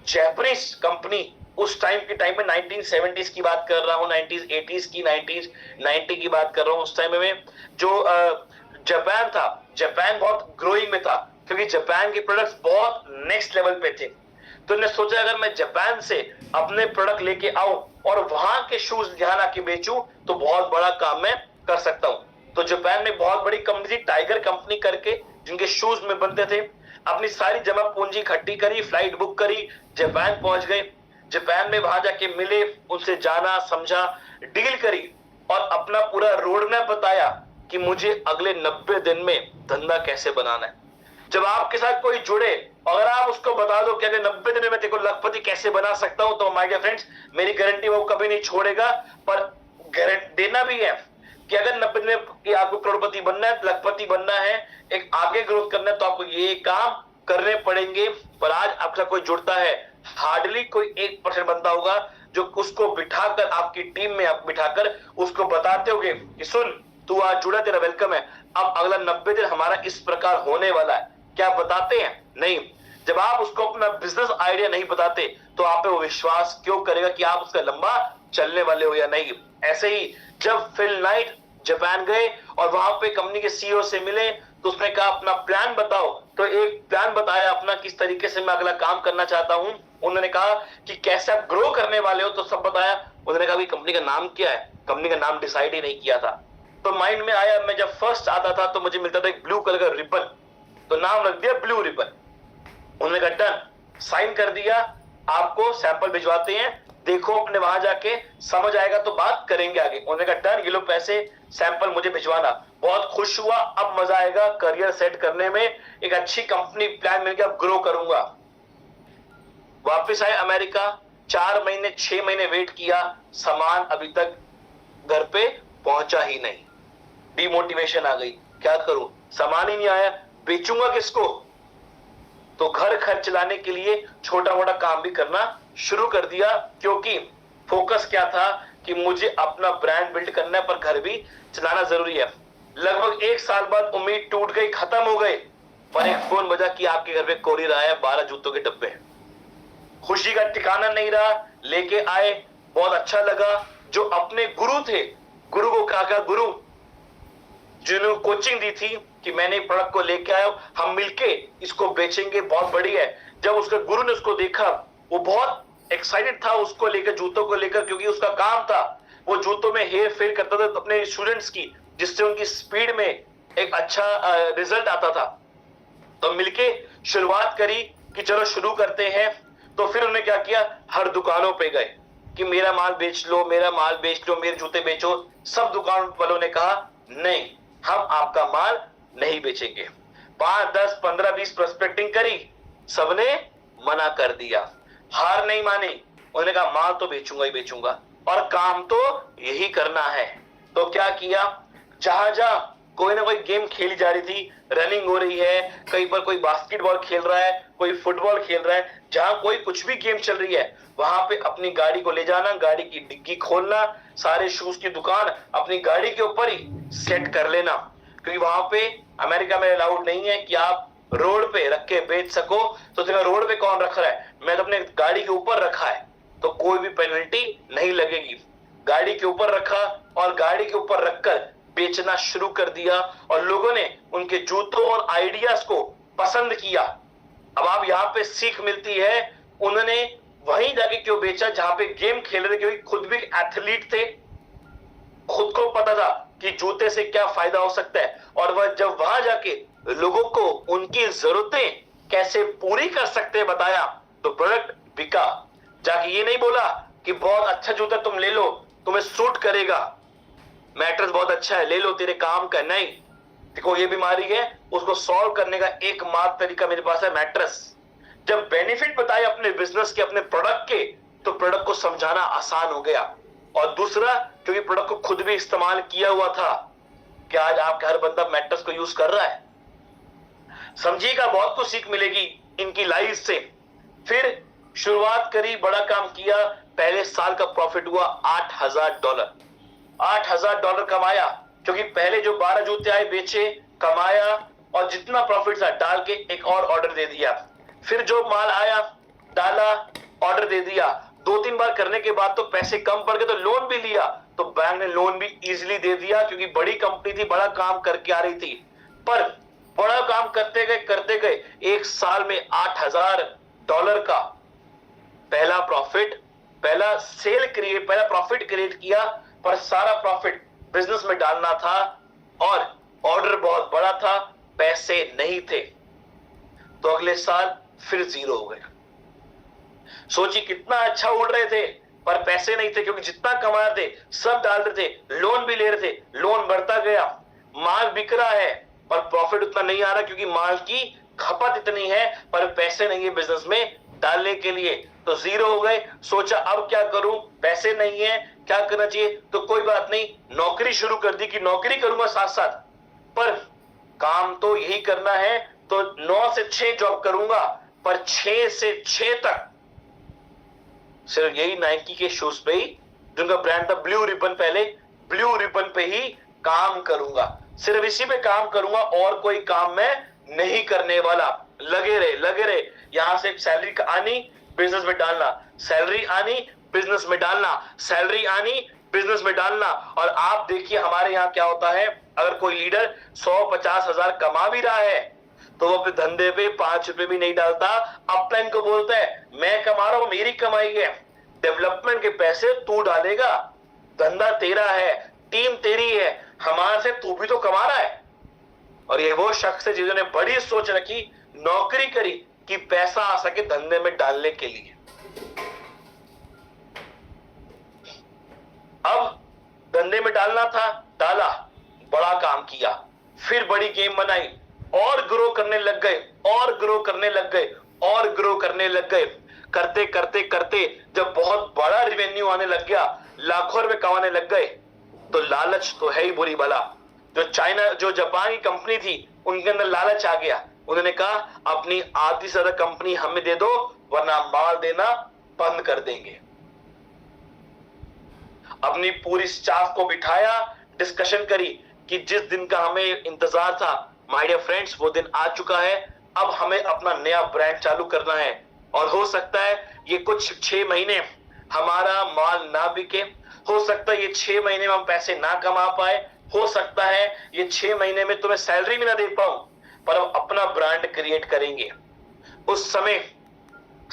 जैपनीज कंपनी उस टाइम में 1970s की बात कर रहा हूं, 1980s की, 1990 की बात कर रहा हूं। उस टाइम में जो जापान था, जापान बहुत ग्रोइंग में था क्योंकि जापान के प्रोडक्ट्स बहुत नेक्स्ट लेवल पे थे। तो इन्होंने सोचा अगर मैं जापान से अपने प्रोडक्ट लेके आऊं और वहां के शूज यहां आके बेचूं तो बहुत बड़ा काम मैं कर सकता हूं। तो जापान में बहुत बड़ी कंपनी थी, टाइगर कंपनी करके, जिनके शूज में बनते थे। अपनी सारी जमा पूंजी इकट्ठी करी, फ्लाइट बुक करी, जापान पहुंच गए। जापान में वहां जाके मिले, उनसे जाना समझा, डील करी और अपना पूरा रोड मैप बताया कि मुझे अगले 90 दिन में धंधा कैसे बनाना है। जब आपके साथ कोई जुड़े, अगर आप उसको बता दो कि अगर 90 दिन में तेरे को लखपति कैसे बना सकता हूं, तो माय डियर फ्रेंड्स, मेरी गारंटी वो कभी नहीं छोड़ेगा। पर गारंटी देना भी है कि अगर 90 दिन में आपको करोड़पति बनना है, लखपति बनना है, एक आगे ग्रोथ करना है, तो आपको ये काम करने पड़ेंगे। पर आज आपका कोई जुड़ता है, हार्डली कोई 1% बनता होगा जो उसको बिठाकर आपकी टीम में आप बिठाकर उसको बताते होगे कि सुन, तू आज जुड़ा, तेरा वेलकम है, अब अगला 90 दिन हमारा इस प्रकार होने वाला है। क्या बताते हैं? नहीं। जब आप उसको अपना बिजनेस आइडिया नहीं बताते तो आप पे वो विश्वास क्यों करेगा कि आप उसका लंबा चलने वाले हो या नहीं। ऐसे ही जब फिल नाइट जापान गए और वहां पे कंपनी के सीईओ से मिले, तो उसने कहा अपना प्लान बताओ। तो एक प्लान बताया अपना, किस तरीके से मैं अगला काम करना चाहता हूं। उन्होंने कहा कि कैसे आप ग्रो करने वाले हो, तो सब बताया। उन्होंने कहा कि कंपनी का नाम क्या है, कंपनी का नाम डिसाइड ही नहीं किया था। तो माइंड में आया, मैं जब फर्स्ट आता था तो मुझे मिलता था एक ब्लू कलर का रिबन, तो नाम रख दिया ब्लू रिबन। उन्होंने कहा डन, साइन कर दिया, आपको सैंपल भिजवाते हैं, देखो अपने वहां जाके, समझ आएगा तो बात करेंगे आगे। उन्होंने कहा डन, ये लो पैसे, सैंपल मुझे भिजवाना। बहुत खुश हुआ, अब मजा आएगा करियर सेट करने में, एक अच्छी कंपनी प्लान मिल गया, अब ग्रो करूंगा। वापस आए अमेरिका, 4 महीने 6 महीने वेट किया, सामान अभी तक घर पे पहुंचा ही नहीं। डिमोटिवेशन आ गई, क्या करूं, सामान ही नहीं आया, बेचूंगा किसको। तो घर खर्च चलाने के लिए छोटा मोटा काम भी करना शुरू कर दिया, क्योंकि फोकस क्या था कि मुझे अपना ब्रांड बिल्ड करना है, पर घर भी चलाना जरूरी है। लगभग 1 साल बाद उम्मीद टूट गई, खत्म हो गए, पर एक फोन बजा कि आपके घर पे कोरियर आया, 12 जूतों के डब्बे। खुशी का ठिकाना नहीं रहा, लेके आए, बहुत अच्छा लगा। जो अपने गुरु थे, गुरु को कहा, गुरु जिन्होंने कोचिंग दी थी कि मैंने प्रोडक्ट को लेके आया, हम मिलके इसको बेचेंगे, बहुत बढ़िया है। जब उसके गुरु ने उसको देखा, वो बहुत एक्साइटेड था उसको लेकर, जूतों को लेकर, क्योंकि उसका काम था वो जूतों में हेर फेर करता था अपने स्टूडेंट्स की, जिससे उनकी स्पीड में एक अच्छा रिजल्ट आता था। तो मिलके शुरुआत करी कि चलो शुरू करते हैं। तो फिर उन्होंने क्या किया, हर दुकानों पे गए कि मेरा माल बेच लो, मेरा माल बेच लो, मेरे जूते बेचो। सब दुकान वालों ने कहा नहीं, हम आपका माल नहीं बेचेंगे। 5, 10, 15, 20 प्रोस्पेक्टिंग करी, सबने मना कर दिया, हार नहीं मानी। उन्होंने कहा माल तो बेचूंगा ही बेचूंगा, और काम तो यही करना है। तो क्या किया, जहां जहां कोई ना कोई गेम खेली जा रही थी, रनिंग हो रही है, कहीं पर कोई बास्केटबॉल खेल रहा है, कोई फुटबॉल खेल रहा है, जहां कोई कुछ भी गेम चल रही है, वहां पे अपनी गाड़ी को ले जाना, गाड़ी की डिग्गी खोलना, सारे शूज की दुकान अपनी गाड़ी के ऊपर ही सेट कर लेना। क्योंकि वहां पे अमेरिका में अलाउड नहीं है कि आप रोड पे रख के बेच सको। तो देखा रोड पे कौन रख रहा है, मैं तो अपने गाड़ी के ऊपर रखा है, तो कोई भी पेनल्टी नहीं लगेगी। गाड़ी के ऊपर रखा और गाड़ी के ऊपर रखकर बेचना शुरू कर दिया, और लोगों ने उनके जूतों और आइडियाज को पसंद किया। अब आप यहाँ पे सीख मिलती है, उन्होंने वहीं जाके क्यों बेचा जहां पे गेम खेल रहे, क्योंकि खुद भी एथलीट थे, खुद को पता था कि जूते से क्या फायदा हो सकता है, और वह जब वहां जाके लोगों को उनकी जरूरतें कैसे पूरी कर सकते हैं बताया, तो प्रोडक्ट बिका। जाके ये नहीं बोला कि बहुत अच्छा जूता तुम ले लो, तुम्हें सूट करेगा, मैट्रेस बहुत अच्छा है, ले लो तेरे काम का। नहीं, देखो ये बीमारी है, उसको सॉल्व करने का एकमात्र तरीका मेरे पास है, मैट्रेस। जब बेनिफिट बताए अपने बिजनेस के, अपने प्रोडक्ट के, तो प्रोडक्ट को समझाना आसान हो गया। और दूसरा, क्योंकि प्रोडक्ट को खुद भी इस्तेमाल किया हुआ था, कि आज आपका हर बंदा मैट्रेस को यूज कर रहा है। समझिएगा, बहुत कुछ सीख मिलेगी इनकी लाइफ से। फिर शुरुआत करी, बड़ा काम किया, पहले साल का प्रॉफिट हुआ $8,000। $8,000 कमाया, क्योंकि पहले जो 12 जूते आए बेचे, कमाया, और जितना प्रॉफिट था डाल के एक और ऑर्डर दे दिया। फिर जो माल आया डाला, ऑर्डर दे दिया। 2-3 बार करने के बाद तो पैसे कम पड़ गए, तो लोन भी लिया, तो बैंक ने लोन भी इजीली दे दिया, क्योंकि बड़ी कंपनी थी, बड़ा काम करके आ रही थी। पर बड़ा काम करते गए 1 साल में $8,000 का पहला प्रॉफिट क्रिएट किया। पर सारा प्रॉफिट बिजनेस में डालना था, और ऑर्डर बहुत बड़ा था, पैसे नहीं थे, तो अगले साल फिर जीरो हो गए। सोचिए कितना अच्छा उड़ रहे थे, पर पैसे नहीं थे, क्योंकि जितना कमा रहे थे सब डाल रहे थे, लोन भी ले रहे थे, लोन बढ़ता गया, माल बिक रहा है पर प्रॉफिट उतना नहीं आ रहा, क्योंकि माल की खपत इतनी है पर पैसे नहीं है बिजनेस में डालने के लिए, तो जीरो हो गए। सोचा अब क्या करूं, पैसे नहीं है, क्या करना चाहिए, तो कोई बात नहीं, नौकरी शुरू कर दी कि नौकरी करूंगा साथ साथ, पर काम तो यही करना है, तो 9 से 6 जॉब करूंगा, पर 6 से 6 तक सिर्फ यही नाइकी के शूज पे ही, जिनका ब्रांड था ब्लू रिबन, पहले ब्लू रिबन पे ही काम करूंगा, सिर्फ इसी पे काम करूंगा, और कोई काम मैं नहीं करने वाला। लगे रहे, यहां से सैलरी आनी बिजनेस में डालना, सैलरी आनी बिजनेस में डालना, सैलरी आनी बिजनेस में डालना। और आप देखिए हमारे यहाँ क्या होता है, अगर कोई लीडर 150 हजार कमा भी रहा है तो वो अपने धंधे पे 5 रुपए भी नहीं डालता, अपना इनको बोलता है मैं कमा रहा हूं, मेरी कमाई है, डेवलपमेंट के पैसे तू डालेगा, धंधा तेरा है, टीम तेरी है, हमारे से तू भी तो कमा रहा है। और ये वो शख्स है जिन्होंने बड़ी सोच रखी, नौकरी करी कि पैसा आ सके धंधे में डालने के लिए। अब धंधे में डालना था, डाला, बड़ा काम किया, फिर बड़ी गेम बनाई, और ग्रो करने लग गए, और ग्रो करने लग गए, और ग्रो करने लग गए, करते करते करते जब बहुत बड़ा रेवेन्यू आने लग गया, लाखों रुपए कमाने लग गए, तो लालच तो है ही बुरी भला। जो जापान की कंपनी थी उनके अंदर लालच आ गया, उन्होंने कहा अपनी आधी से ज्यादा कंपनी हमें दे दो वरना माल देना बंद कर देंगे। अपनी पूरी स्टाफ को बिठाया, डिस्कशन करी कि जिस दिन का हमें इंतजार था, माय डियर फ्रेंड्स, वो दिन आ चुका है, अब हमें अपना नया ब्रांड चालू करना है। और हो सकता है ये कुछ 6 महीने हमारा माल ना बिके, हो सकता है ये 6 महीने में हम पैसे ना कमा पाए, हो सकता है ये 6 महीने में तुम्हें सैलरी भी ना दे पाऊं, पर हम अपना ब्रांड क्रिएट करेंगे। उस समय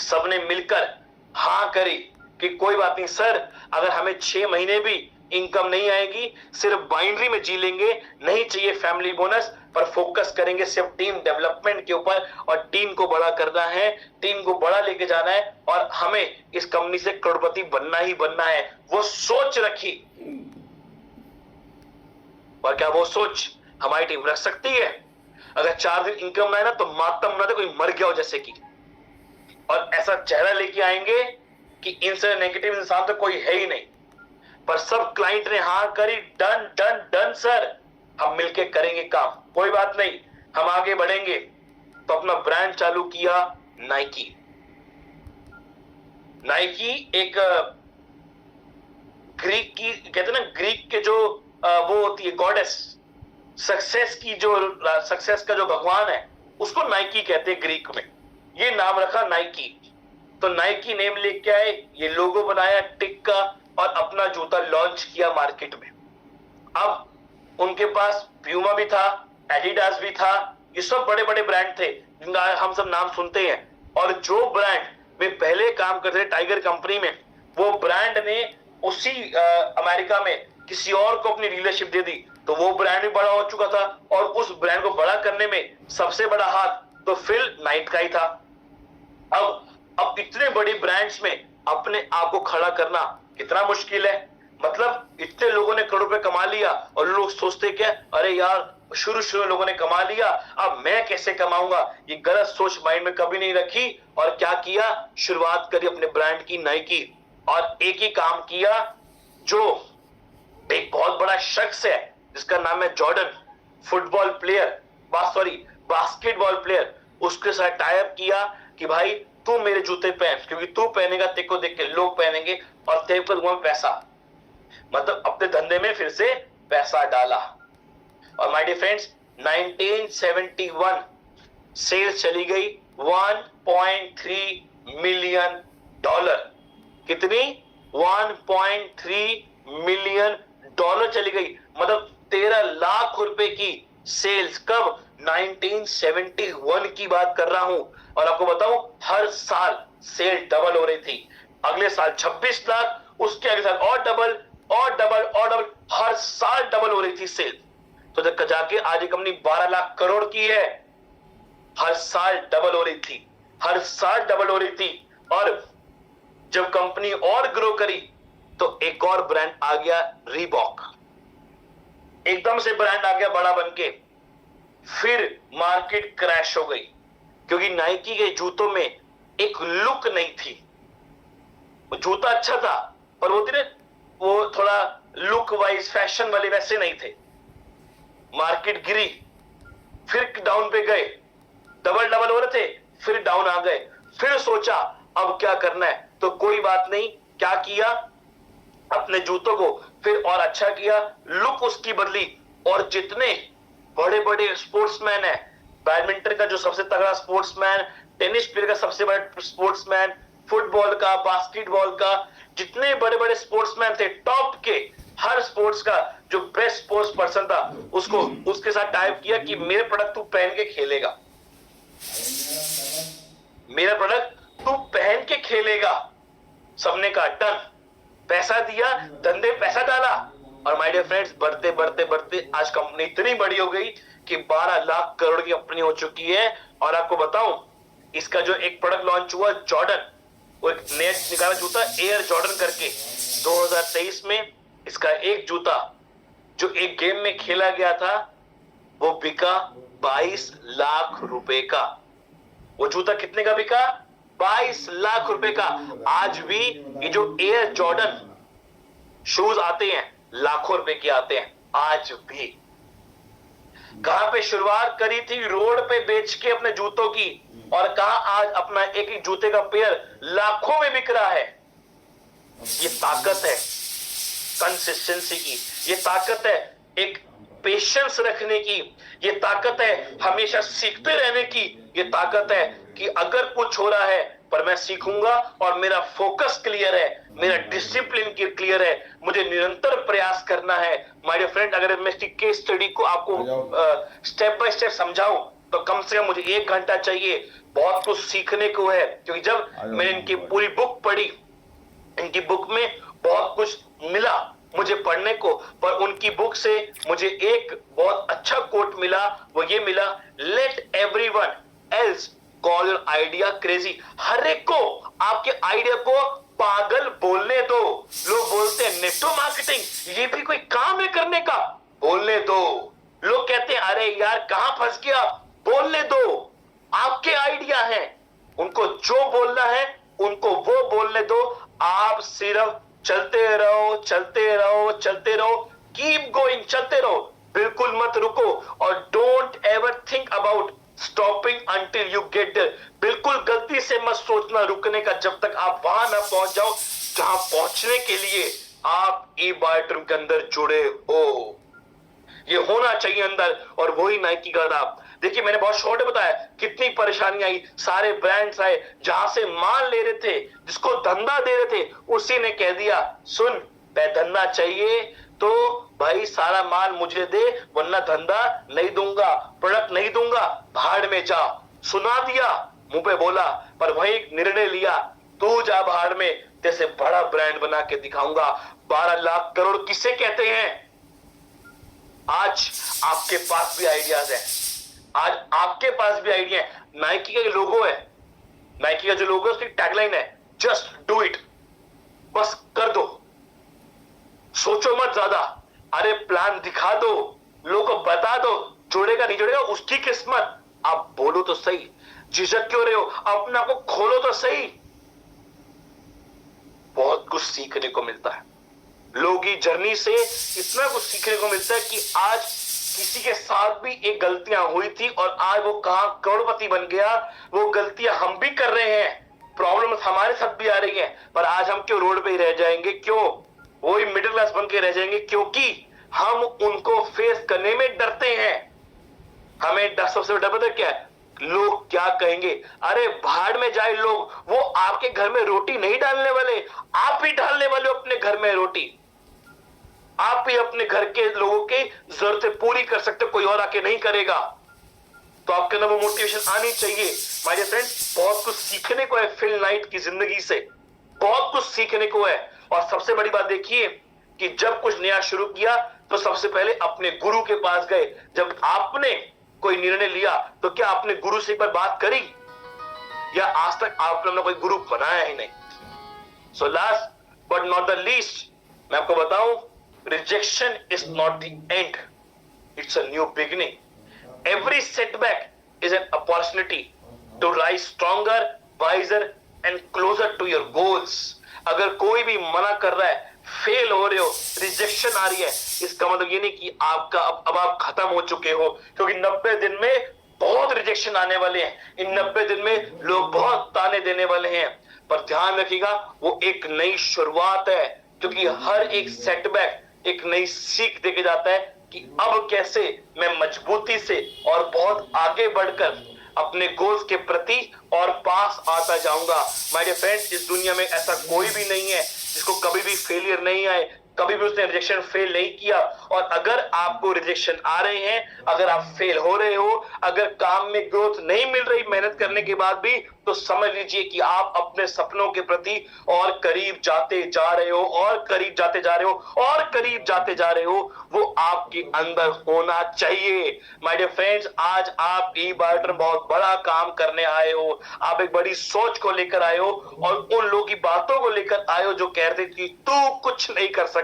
सबने मिलकर हाँ करी कि कोई बात नहीं सर, अगर हमें 6 महीने भी इनकम नहीं आएगी, सिर्फ बाइनरी में जी लेंगे, नहीं चाहिए फैमिली बोनस, पर फोकस करेंगे सिर्फ टीम डेवलपमेंट के ऊपर, और टीम को बड़ा करना है, टीम को बड़ा लेके जाना है, और हमें इस कंपनी से करोड़पति बनना ही बनना है। वो सोच रखी, और क्या वो सोच हमारी टीम रख सकती है? अगर 4 दिन इनकम ना आए ना तो मातम ना दे कोई मर गया हो जैसे कि, और ऐसा चेहरा लेके आएंगे कि इनसे नेगेटिव इंसान तो कोई है ही नहीं। पर सब क्लाइंट ने हाँ करी, डन डन डन सर, हम मिलके करेंगे काम, कोई बात नहीं, हम आगे बढ़ेंगे। तो अपना ब्रांड चालू किया नाइकी। नाइकी एक ग्रीक की, कहते ना ग्रीक के जो वो होती है गॉडेस, सक्सेस की, जो सक्सेस का जो भगवान है उसको नाइकी कहते हैं ग्रीक में, ये नाम रखा नाइकी। तो नाइकी नेम लेके आए, ये लोगो बनाया टिक का, और अपना जूता लॉन्च किया मार्केट में। अब उनके पास प्यूमा भी था, एडिडास भी था, ये सब बड़े बड़े ब्रांड थे जिनका हम सब नाम सुनते हैं। और जो ब्रांड में पहले काम करते थे टाइगर कंपनी में, वो ब्रांड ने उसी अमेरिका में किसी और को अपनी डीलरशिप दे दी, तो वो ब्रांड भी बड़ा हो चुका था, और उस ब्रांड को बड़ा करने में सबसे बड़ा हाथ तो फिल नाइट का ही था। अब इतने बड़े ब्रांड्स में अपने आप को खड़ा करना कितना मुश्किल है। मतलब इतने लोगों ने करोड़ रुपए कमा लिया, और लोग सोचते क्या, अरे यार शुरू में लोगों ने कमा लिया, अब मैं कैसे कमाऊंगा, ये गलत सोच माइंड में कभी नहीं रखी। और क्या किया, शुरुआत करी अपने ब्रांड की नाइकी, और एक ही काम किया, जो एक बहुत बड़ा शख्स है जिसका नाम है Jordan, football player, basketball player, उसके साथ टाई अप किया कि भाई तू मेरे जूते पहन, क्योंकि तू पहनेगा तेरे को देख के लोग पहनेंगे, और तेरे पर दूंगा पैसा। मतलब अपने धंधे में फिर से पैसा डाला। और माय डियर फ्रेंड्स, 1971 सेल्स चली गई $1.3 मिलियन। कितनी? $1.3 मिलियन चली गई, मतलब 13 लाख रुपए की सेल्स। कब? 1971 की बात कर रहा हूं। और आपको बताऊं, हर साल सेल डबल हो रही थी। अगले साल 26 लाख, उसके अगले साल और डबल और डबल और डबल, हर साल डबल हो रही थी सेल। तो जब जाके आज ये कंपनी 12 लाख करोड़ की है। हर साल डबल हो रही थी, हर साल डबल हो रही थी। और जब कंपनी और ग्रो करी तो एक और ब्रांड आ गया, रीबॉक। एकदम से ब्रांड आ गया बड़ा बनके, फिर मार्केट क्रैश हो गई क्योंकि नाइकी के जूतों में एक लुक नहीं थी। वो जूता अच्छा था पर वो थी वो थोड़ा लुक वाइज फैशन वाले वैसे नहीं थे। मार्केट गिरी, फिर डाउन पे गए, डबल डबल हो रहे थे, फिर डाउन आ गए, फिर सोचा अब क्या करना है, तो कोई बात नहीं, क्या किया, अपने जूतों को फिर और अच्छा किया, लुक उसकी बदली, और जितने बड़े बड़े स्पोर्ट्समैन है, बैडमिंटन का जो सबसे तगड़ा स्पोर्ट्समैन, टेनिस प्लेयर का सबसे बड़ा स्पोर्ट्समैन, फुटबॉल का, बास्केटबॉल का, जितने बड़े बड़े स्पोर्ट्समैन थे टॉप के, हर स्पोर्ट्स का जो बेस्ट स्पोर्ट्स पर्सन था उसको उसके साथ टाइप किया कि मेरे प्रोडक्ट तू पहन के खेलेगा, मेरा प्रोडक्ट तू पहन के खेलेगा। सबने कहा डन, पैसा दिया, धंधे पैसा डाला, और माय डियर फ्रेंड्स बढ़ते बढ़ते बढ़ते आज कंपनी इतनी बड़ी हो गई कि 12 लाख करोड़ की कंपनी हो चुकी है। और आपको बताऊं, इसका जो एक प्रोडक्ट लॉन्च हुआ जॉर्डन, वो एक नया निकाला जूता एयर जॉर्डन करके 2023 में, इसका एक जूता जो एक गेम में खेला गया था वो बिका 22 लाख रुपए का। वो जूता कितने का बिका? 22 लाख रुपए का। आज भी ये जो एयर जॉर्डन शूज आते हैं लाखों रुपए के आते हैं आज भी। कहां पे शुरुआत करी थी, रोड पे बेच के अपने जूतों की, और कहां आज अपना एक एक जूते का पेयर लाखों में बिक रहा है। ये ताकत है कंसिस्टेंसी की, ये ताकत है एक पेशेंस रखने की, ये ताकत है हमेशा सीखते रहने की, ये ताकत है कि अगर कुछ हो रहा है पर मैं सीखूंगा, और मेरा फोकस क्लियर है, मेरा डिसिप्लिन क्लियर है, मुझे निरंतर प्रयास करना है। माय डियर फ्रेंड, अगर मैं इसकी केस स्टडी को आपको स्टेप बाय स्टेप समझाऊं तो कम से कम मुझे 1 घंटा चाहिए। बहुत कुछ सीखने को है, क्योंकि जब मैंने इनकी पूरी बुक पढ़ी, इनकी बुक में बहुत कुछ मिला मुझे पढ़ने को, पर उनकी बुक से मुझे एक बहुत अच्छा कोट मिला, वो ये मिला, let everyone else call your idea crazy. हर एक को आपके आइडिया को पागल बोलने दो। लोग बोलते हैं नेटो मार्केटिंग ये भी कोई काम है करने का, बोलने दो। लोग कहते हैं अरे यार कहां फंस गया, बोलने दो। आपके आइडिया है, उनको जो बोलना है उनको वो बोलने दो। आप सिर्फ चलते रहो, चलते रहो, चलते रहो, कीप गोइंग, चलते रहो, बिल्कुल मत रुको, और don't ever think about stopping until you get there. बिल्कुल गलती से मत सोचना रुकने का जब तक आप वहां ना पहुंच जाओ जहां पहुंचने के लिए आप ई बायोट्रिम के अंदर जुड़े हो। ये होना चाहिए अंदर, और वही नाइकी का था। देखिए मैंने बहुत शॉर्ट बताया कितनी परेशानी आई, सारे ब्रांड्स आए, जहां से माल ले रहे थे, जिसको धंधा दे रहे थे, उसी ने कह दिया सुन धंधा चाहिए तो भाई सारा माल मुझे दे, वरना धंधा नहीं दूंगा, प्रोडक्ट नहीं दूंगा, भाड़ में जा। सुना दिया, मुंह पे बोला, पर वही निर्णय लिया, तू जा भाड़ में, जैसे बड़ा ब्रांड बना के दिखाऊंगा। 12 लाख करोड़ किसे कहते हैं? आज आपके पास भी आइडियाज है, आज आपके पास भी आइडिया है। नाइकी का लोगो है, नाइकी का जो लोगो है उसकी टैगलाइन है जस्ट डू इट, बस कर दो, सोचो मत ज्यादा, अरे प्लान दिखा दो, लोगों को बता दो, जुड़ेगा नहीं जुड़ेगा उसकी किस्मत, आप बोलो तो सही, झिझक क्यों रहे हो, अपने आप को खोलो तो सही। बहुत कुछ सीखने को मिलता है, लोगों की जर्नी से इतना कुछ सीखने को मिलता है कि आज किसी के साथ भी एक गलतियां हुई थी और आज वो कहां करोड़पति बन गया। वो गलतियां हम भी कर रहे हैं, प्रॉब्लम हमारे साथ भी आ रही है, पर आज हम क्यों रोड पे ही रह जाएंगे, क्यों वही मिडिल क्लास बन के रह जाएंगे? क्योंकि हम उनको फेस करने में डरते हैं। हमें सबसे बड़ा डर पता क्या है? लोग क्या कहेंगे। अरे भाड़ में जाए लोग, वो आपके घर में रोटी नहीं डालने वाले, आप ही डालने वाले हो अपने घर में रोटी। आप ही अपने घर के लोगों की जरूरतें पूरी कर सकते हो, कोई और आके नहीं करेगा। तो आपके अंदर वो मोटिवेशन आनी चाहिए। माय डियर फ्रेंड्स, बहुत कुछ सीखने को है फिल नाइट की जिंदगी से, बहुत कुछ सीखने को है। और सबसे बड़ी बात देखिए कि जब कुछ नया शुरू किया तो सबसे पहले अपने गुरु के पास गए। जब आपने कोई निर्णय लिया तो क्या आपने गुरु से एक बार बात करी, या आज तक आपने अपना कोई गुरु बनाया ही नहीं? So last but not the least, मैं आपको बताऊं, rejection is not the end, it's a new beginning. Every setback is an opportunity to rise stronger, wiser and closer to your goals. अगर कोई भी मना कर रहा है, फेल हो रहे हो, रिजेक्शन आ रही है, इसका मतलब ये नहीं कि आपका अब आप खत्म हो चुके हो, क्योंकि 90 दिन में बहुत रिजेक्शन आने वाले हैं। इन 90 दिन में लोग बहुत ताने देने वाले हैं, पर ध्यान रखिएगा वो एक नई शुरुआत है, क्योंकि हर एक सेटबैक एक नई सीख देके जाता है कि अब कैसे मैं मजबूती से और बहुत आगे बढ़कर अपने गोल्स के प्रति और पास आता जाऊंगा। माय डियर फ्रेंड्स, इस दुनिया में ऐसा कोई भी नहीं है जिसको कभी भी फेलियर नहीं आए, कभी भी उसने रिजेक्शन फेल नहीं किया। और अगर आपको रिजेक्शन आ रहे हैं, अगर आप फेल हो रहे हो, अगर काम में ग्रोथ नहीं मिल रही मेहनत करने के बाद भी, तो समझ लीजिए कि आप अपने सपनों के प्रति और करीब जाते जा रहे हो, और करीब जाते जा रहे हो, और करीब जाते जा रहे हो। वो आपके अंदर होना चाहिए। माय डियर फ्रेंड्स, आज आप ई-बायोटर बहुत बड़ा काम करने आए हो, आप एक बड़ी सोच को लेकर आए हो, और उन लोगों की बातों को लेकर आए हो जो कह रहे थे कि तू कुछ नहीं कर सकता।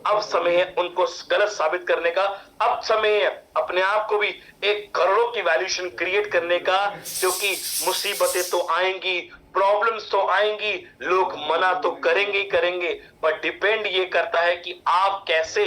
अब समय है उनको गलत साबित करने का, अब समय है अपने आप को भी एक करोड़ों की वैल्यूएशन क्रिएट करने का, क्योंकि मुसीबतें तो आएंगी, प्रॉब्लम्स तो आएंगी, लोग मना तो करेंगे ही करेंगे, पर डिपेंड ये करता है कि आप कैसे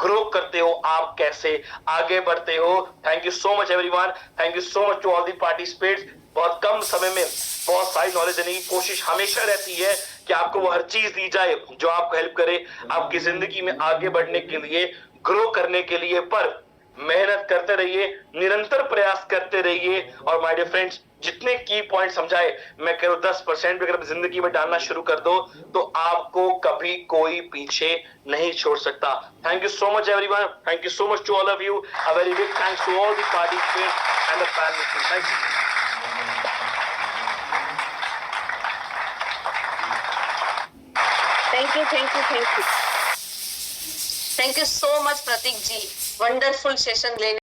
ग्रो करते हो, आप कैसे आगे बढ़ते हो। Thank you so much everyone, thank you so much to all the participates. बहुत कम समय में बहुत सारी नॉलेज देने की कोशिश हमेशा रहती है कि आपको वो हर चीज दी जाए जो आपको हेल्प करे आपकी जिंदगी में आगे बढ़ने के लिए, ग्रो करने के लिए। पर मेहनत करते रहिए, निरंतर प्रयास करते रहिए। और माय डियर फ्रेंड्स, जितने की पॉइंट समझाए, मैं कह रहा हूं 10% भी अगर जिंदगी में डालना शुरू कर दो तो आपको कभी कोई पीछे नहीं छोड़ सकता। Thank you so much everyone, thank you so much to all of you, a very big thanks to all the participants and the panelists. Thank you. Thank you so much Pratik ji, wonderful session लेने